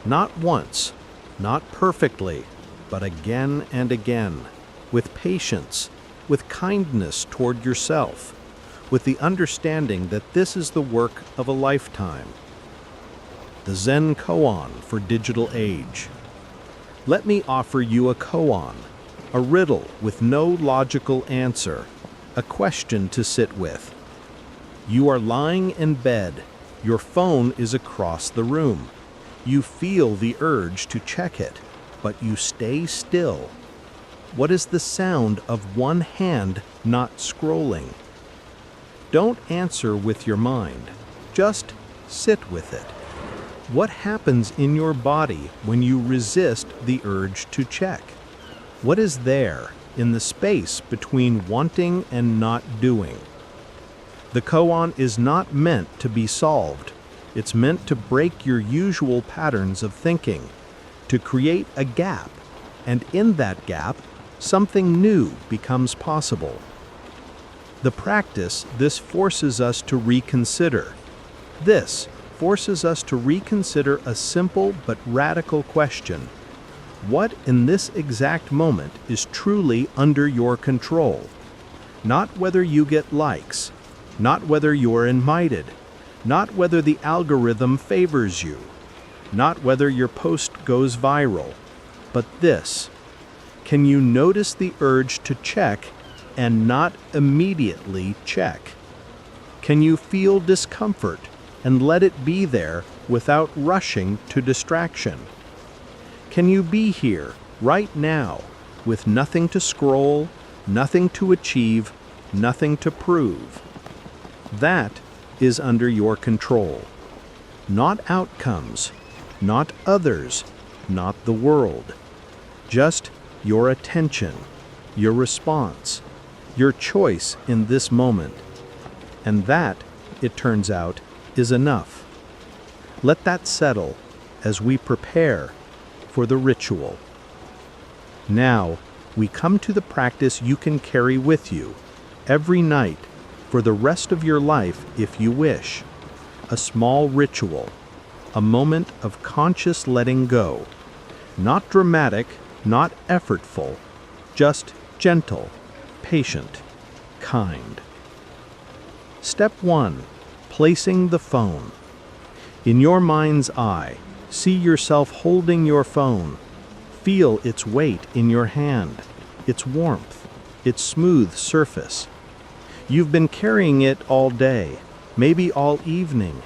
Not once, not perfectly, but again and again, with patience, with kindness toward yourself, with the understanding that this is the work of a lifetime. The Zen Koan for digital age. Let me offer you a koan, a riddle with no logical answer, a question to sit with. You are lying in bed. Your phone is across the room. You feel the urge to check it, but you stay still. What is the sound of one hand not scrolling? Don't answer with your mind. Just sit with it. What happens in your body when you resist the urge to check? What is there in the space between wanting and not doing? The koan is not meant to be solved. It's meant to break your usual patterns of thinking, to create a gap, and in that gap, something new becomes possible. The practice, this forces us to reconsider. This forces us to reconsider a simple but radical question. What in this exact moment is truly under your control? Not whether you get likes, not whether you're invited, not whether the algorithm favors you, not whether your post goes viral, but this. Can you notice the urge to check and not immediately check? Can you feel discomfort and let it be there without rushing to distraction? Can you be here, right now, with nothing to scroll, nothing to achieve, nothing to prove? That is under your control. Not outcomes, not others, not the world. Just your attention, your response, your choice in this moment. And that, it turns out, is enough. Let that settle as we prepare for the ritual. Now, we come to the practice you can carry with you every night for the rest of your life if you wish. A small ritual, a moment of conscious letting go. Not dramatic, not effortful, just gentle, patient, kind. Step 1. Placing the phone. In your mind's eye, see yourself holding your phone. Feel its weight in your hand, its warmth, its smooth surface. You've been carrying it all day, maybe all evening.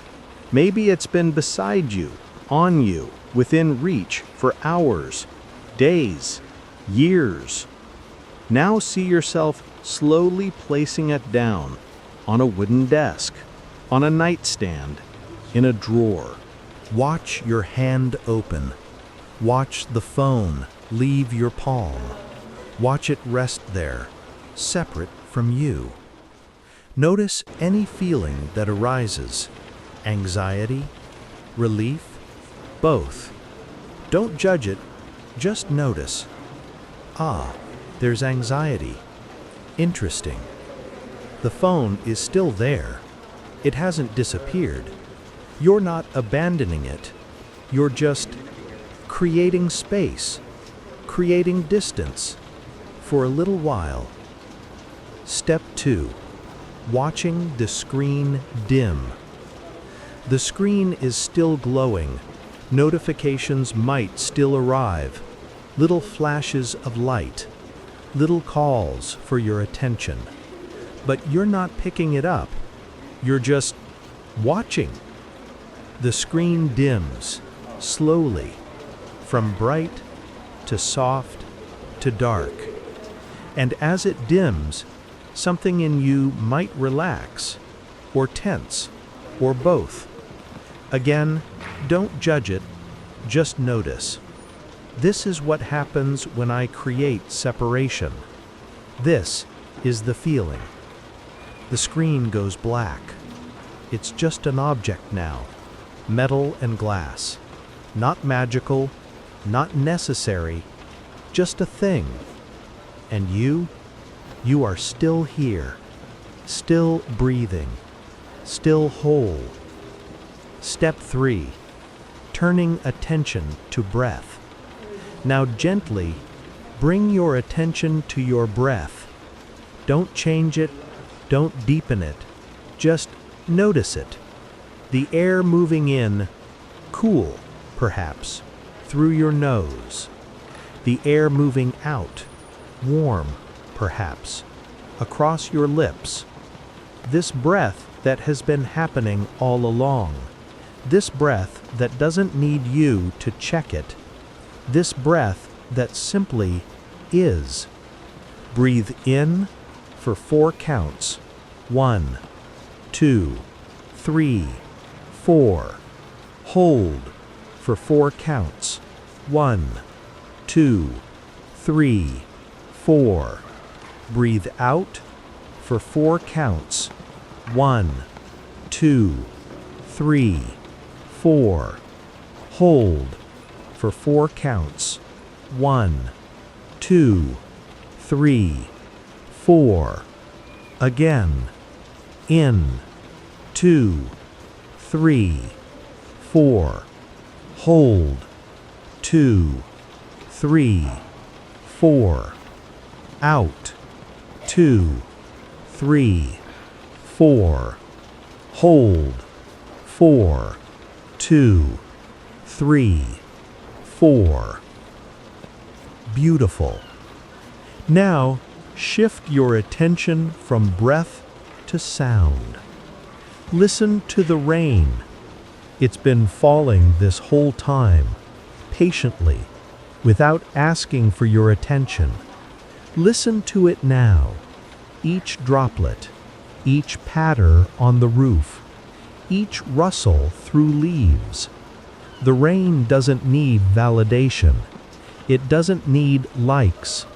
Maybe it's been beside you, on you, within reach for hours, days, years. Now see yourself slowly placing it down on a wooden desk, on a nightstand, in a drawer. Watch your hand open. Watch the phone leave your palm. Watch it rest there, separate from you. Notice any feeling that arises. Anxiety, relief, both. Don't judge it, just notice. Ah, there's anxiety. Interesting. The phone is still there. It hasn't disappeared. You're not abandoning it. You're just creating space, creating distance for a little while. Step 2. Watching the screen dim. The screen is still glowing. Notifications might still arrive. Little flashes of light. Little calls for your attention. But you're not picking it up. You're just watching. The screen dims, slowly, from bright to soft to dark. And as it dims, something in you might relax, or tense, or both. Again, don't judge it, just notice. This is what happens when I create separation. This is the feeling. The screen goes black. It's just an object now, metal and glass. Not magical, not necessary, just a thing. And you are still here, still breathing, still whole. Step 3, turning attention to breath. Now gently, bring your attention to your breath. Don't change it, don't deepen it, just notice it. The air moving in, cool, perhaps, through your nose. The air moving out, warm, perhaps, across your lips. This breath that has been happening all along. This breath that doesn't need you to check it. This breath that simply is. Breathe in for 4 counts. 1, 2, 3, 4. Hold for 4 counts. 1, 2, 3, 4. Breathe out for 4 counts. 1, 2, 3, 4. Hold for 4 counts. 1, 2, 3, 4. Again. In. 2, 3, 4. Hold. 2, 3, 4. Out. 2, 3, 4. Hold. 4, 2, 3, 4. Beautiful. Now, shift your attention from breath to sound. Listen to the rain. It's been falling this whole time, patiently, without asking for your attention. Listen to it now. Each droplet, each patter on the roof, each rustle through leaves. The rain doesn't need validation. It doesn't need likes.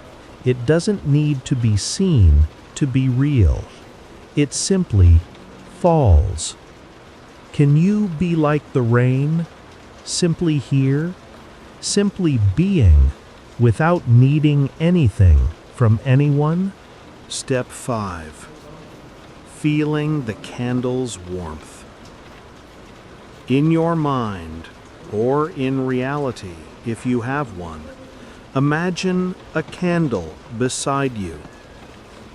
It doesn't need to be seen to be real. It simply falls. Can you be like the rain? Simply here? Simply being, without needing anything from anyone? Step 5. Feeling the candle's warmth. In your mind, or in reality, if you have one, imagine a candle beside you.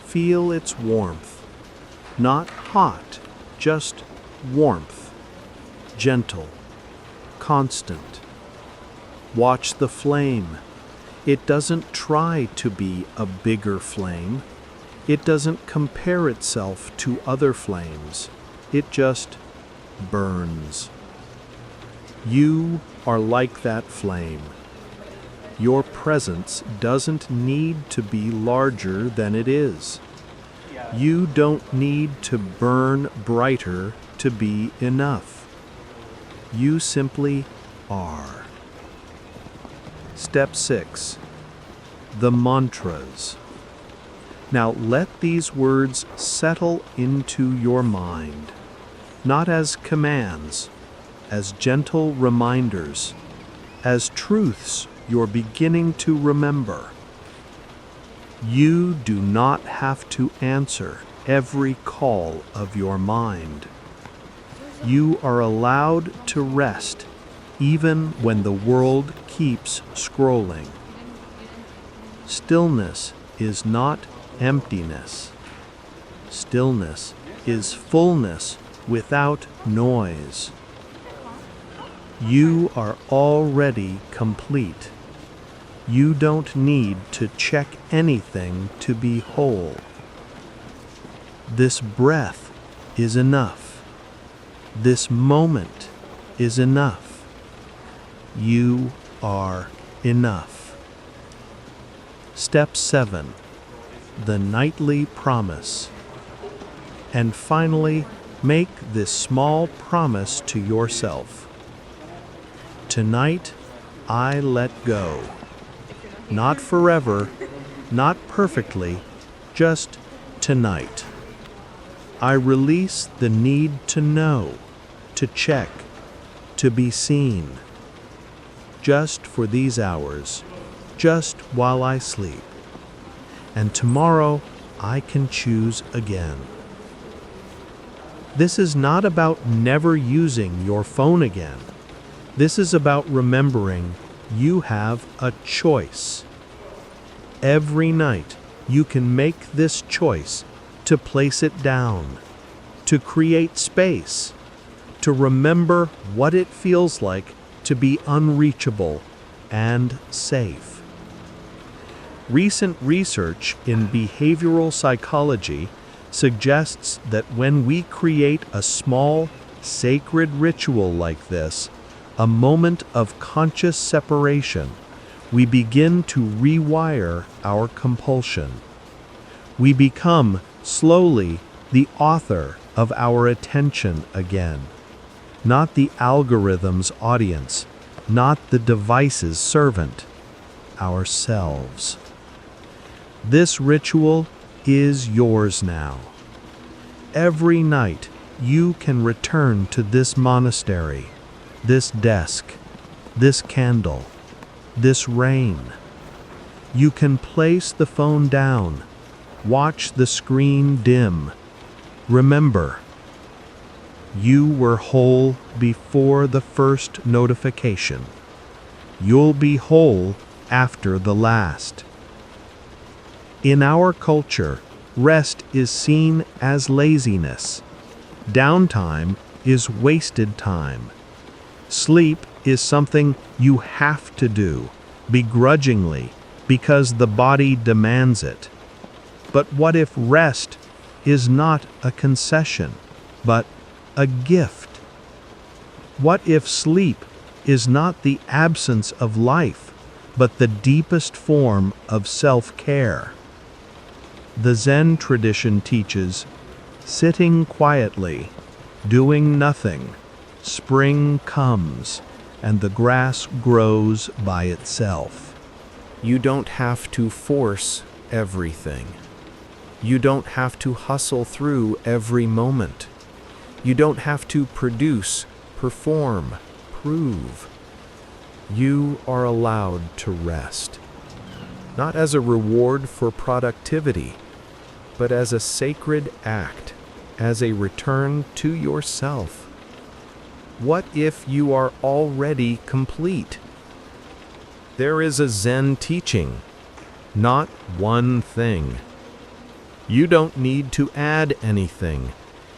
Feel its warmth. Not hot, just warmth. Gentle, constant. Watch the flame. It doesn't try to be a bigger flame. It doesn't compare itself to other flames. It just burns. You are like that flame. Your presence doesn't need to be larger than it is. You don't need to burn brighter to be enough. You simply are. Step 6. The mantras. Now let these words settle into your mind, not as commands, as gentle reminders, as truths you're beginning to remember. You do not have to answer every call of your mind. You are allowed to rest even when the world keeps scrolling. Stillness is not emptiness. Stillness is fullness without noise. You are already complete. You don't need to check anything to be whole. This breath is enough. This moment is enough. You are enough. Step 7. The nightly promise. And finally, make this small promise to yourself. Tonight, I let go. Not forever, not perfectly, just tonight. I release the need to know, to check, to be seen. Just for these hours, just while I sleep. And tomorrow, I can choose again. This is not about never using your phone again. This is about remembering you have a choice. Every night, you can make this choice to place it down, to create space, to remember what it feels like to be unreachable and safe. Recent research in behavioral psychology suggests that when we create a small, sacred ritual like this, a moment of conscious separation, we begin to rewire our compulsion. We become, slowly, the author of our attention again, not the algorithm's audience, not the device's servant, ourselves. This ritual is yours now. Every night, you can return to this monastery, this desk, this candle, this rain. You can place the phone down, watch the screen dim. Remember, you were whole before the first notification. You'll be whole after the last. In our culture, rest is seen as laziness. Downtime is wasted time. Sleep is something you have to do, begrudgingly, because the body demands it. But what if rest is not a concession, but a gift? What if sleep is not the absence of life, but the deepest form of self-care? The Zen tradition teaches, sitting quietly, doing nothing, spring comes, and the grass grows by itself. You don't have to force everything. You don't have to hustle through every moment. You don't have to produce, perform, prove. You are allowed to rest, not as a reward for productivity, but as a sacred act, as a return to yourself. What if you are already complete? There is a Zen teaching, not one thing. You don't need to add anything.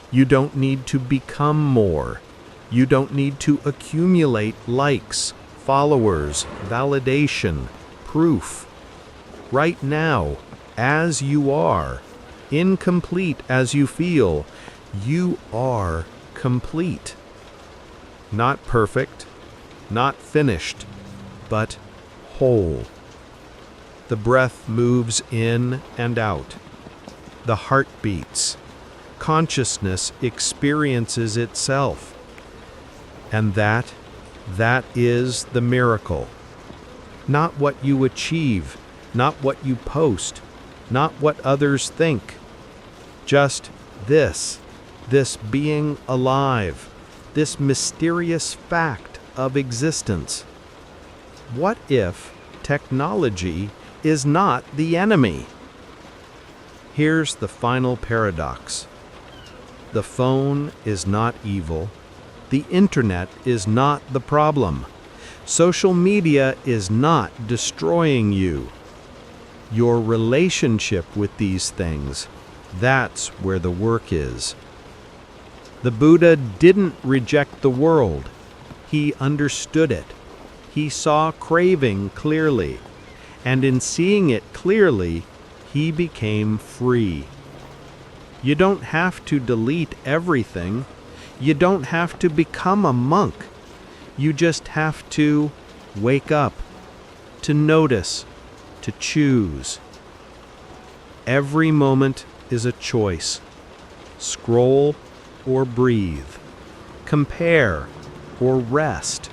You don't need to become more. You don't need to accumulate likes, followers, validation, proof. Right now, as you are, incomplete as you feel, you are complete. Not perfect, not finished, but whole. The breath moves in and out. The heart beats. Consciousness experiences itself. And that is the miracle. Not what you achieve, not what you post, not what others think. Just this being alive, this mysterious fact of existence. What if technology is not the enemy? Here's the final paradox. The phone is not evil. The internet is not the problem. Social media is not destroying you. Your relationship with these things, that's where the work is. The Buddha didn't reject the world. He understood it. He saw craving clearly, and in seeing it clearly, he became free. You don't have to delete everything. You don't have to become a monk. You just have to wake up, to notice, to choose. Every moment is a choice. Scroll or breathe. Compare or rest.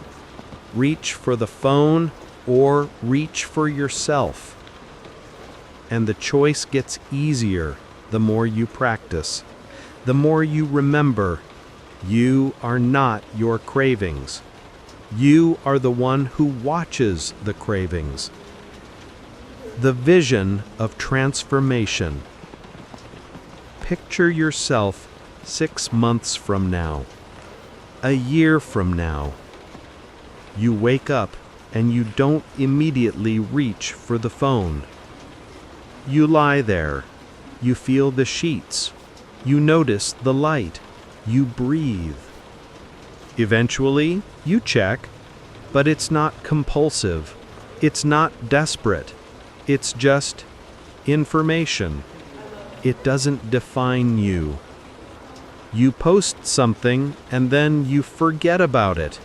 Reach for the phone or reach for yourself. And the choice gets easier the more you practice, the more you remember you are not your cravings. You are the one who watches the cravings. The vision of transformation. Picture yourself 6 months from now, a year from now. You wake up and you don't immediately reach for the phone. You lie there. You feel the sheets. You notice the light. You breathe. Eventually, you check, but it's not compulsive. It's not desperate. It's just information. It doesn't define you. You post something and then you forget about it.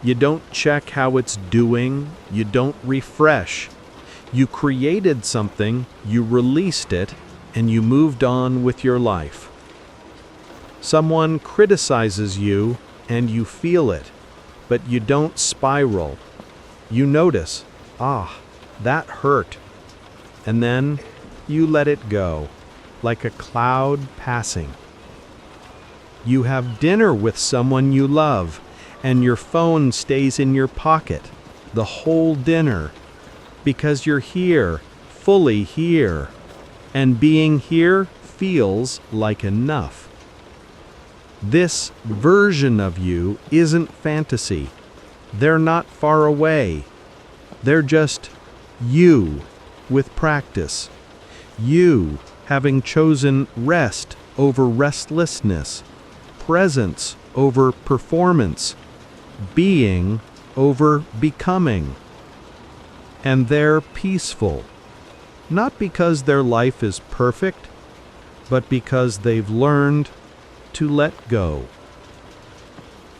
You don't check how it's doing. You don't refresh. You created something, you released it, and you moved on with your life. Someone criticizes you and you feel it, but you don't spiral. You notice, that hurt. And then you let it go, like a cloud passing. You have dinner with someone you love, and your phone stays in your pocket the whole dinner, because you're here, fully here, and being here feels like enough. This version of you isn't fantasy. They're not far away. They're just you with practice. You having chosen rest over restlessness, presence over performance, being over becoming. And they're peaceful, not because their life is perfect, but because they've learned to let go.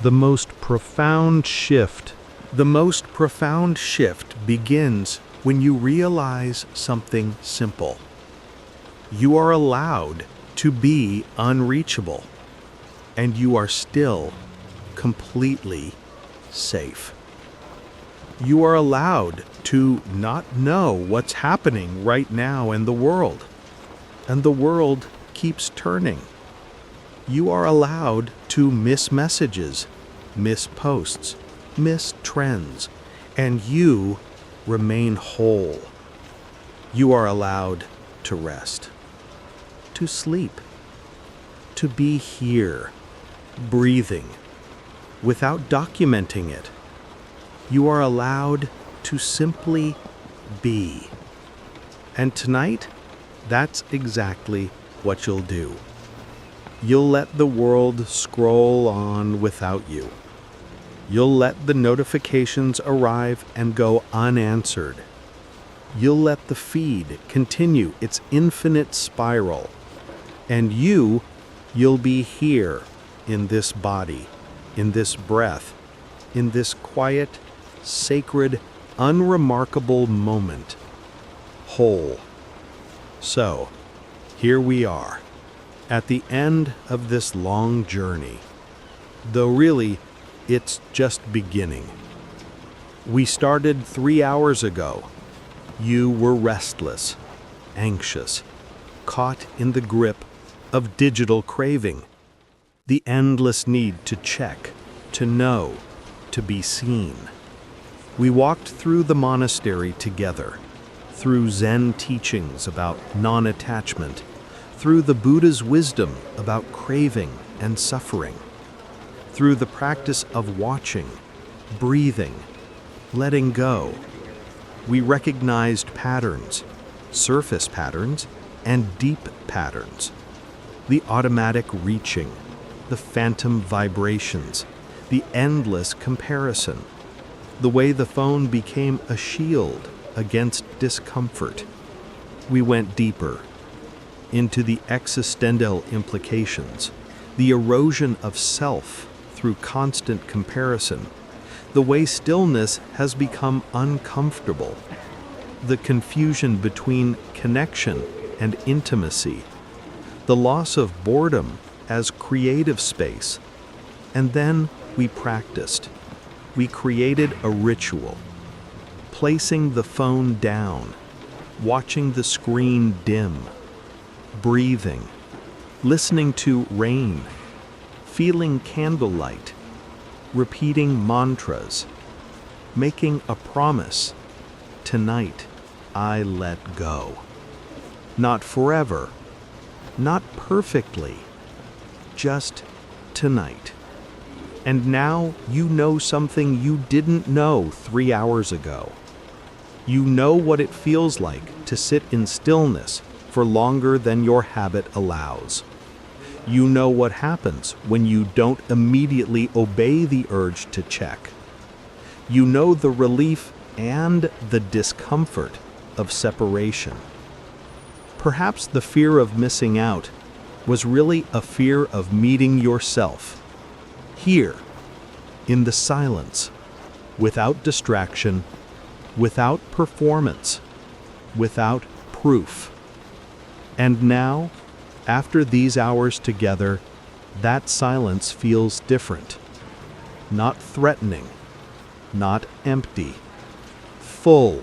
The most profound shift begins when you realize something simple. You are allowed to be unreachable, and you are still completely safe. You are allowed to not know what's happening right now in the world, and the world keeps turning. You are allowed to miss messages, miss posts, miss trends, and you remain whole. You are allowed to rest, to sleep, to be here, breathing, without documenting it. You are allowed to simply be. And tonight, that's exactly what you'll do. You'll let the world scroll on without you. You'll let the notifications arrive and go unanswered. You'll let the feed continue its infinite spiral. And you'll be here in this body, in this breath, in this quiet, sacred, unremarkable moment, whole. So, here we are, at the end of this long journey, though really, it's just beginning. We started 3 hours ago. You were restless, anxious, caught in the grip of digital craving, the endless need to check, to know, to be seen. We walked through the monastery together, through Zen teachings about non-attachment, through the Buddha's wisdom about craving and suffering, through the practice of watching, breathing, letting go. We recognized patterns, surface patterns, and deep patterns, the automatic reaching, the phantom vibrations, the endless comparison, the way the phone became a shield against discomfort. We went deeper into the existential implications, the erosion of self through constant comparison, The way stillness has become uncomfortable. The confusion between connection and intimacy. The loss of boredom as creative space. And then we practiced. We created a ritual. Placing the phone down. Watching the screen dim. Breathing. Listening to rain. Feeling candlelight. Repeating mantras. Making a promise. Tonight, I let go. Not forever. Not perfectly. Just tonight. And now you know something you didn't know 3 hours ago. You know what it feels like to sit in stillness for longer than your habit allows. You know what happens when you don't immediately obey the urge to check. You know the relief and the discomfort of separation. Perhaps the fear of missing out was really a fear of meeting yourself. Here, in the silence, without distraction, without performance, without proof. And now, after these hours together, that silence feels different. Not threatening, not empty, full,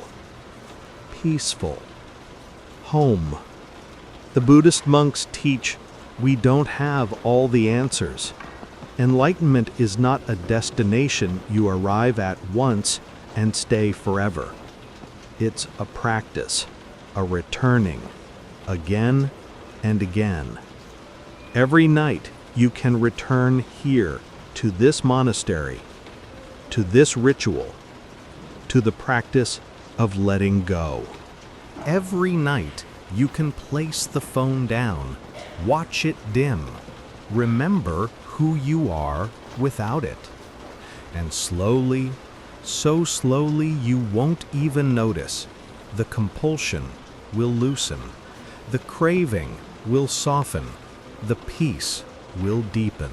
peaceful, home. The Buddhist monks teach we don't have all the answers. Enlightenment is not a destination you arrive at once and stay forever. It's a practice, a returning, again and again. Every night you can return here to this monastery, to this ritual, to the practice of letting go. Every night you can place the phone down, watch it dim, remember who you are without it. And slowly, so slowly you won't even notice, the compulsion will loosen, the craving will soften, the peace will deepen.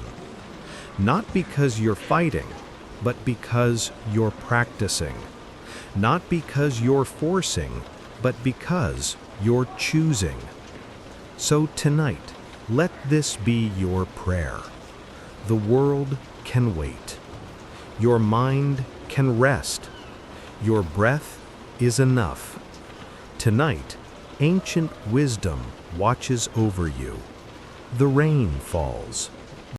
Not because you're fighting, but because you're practicing. Not because you're forcing, but because you're choosing. So tonight, let this be your prayer. The world can wait. Your mind can rest. Your breath is enough. Tonight, ancient wisdom watches over you. The rain falls.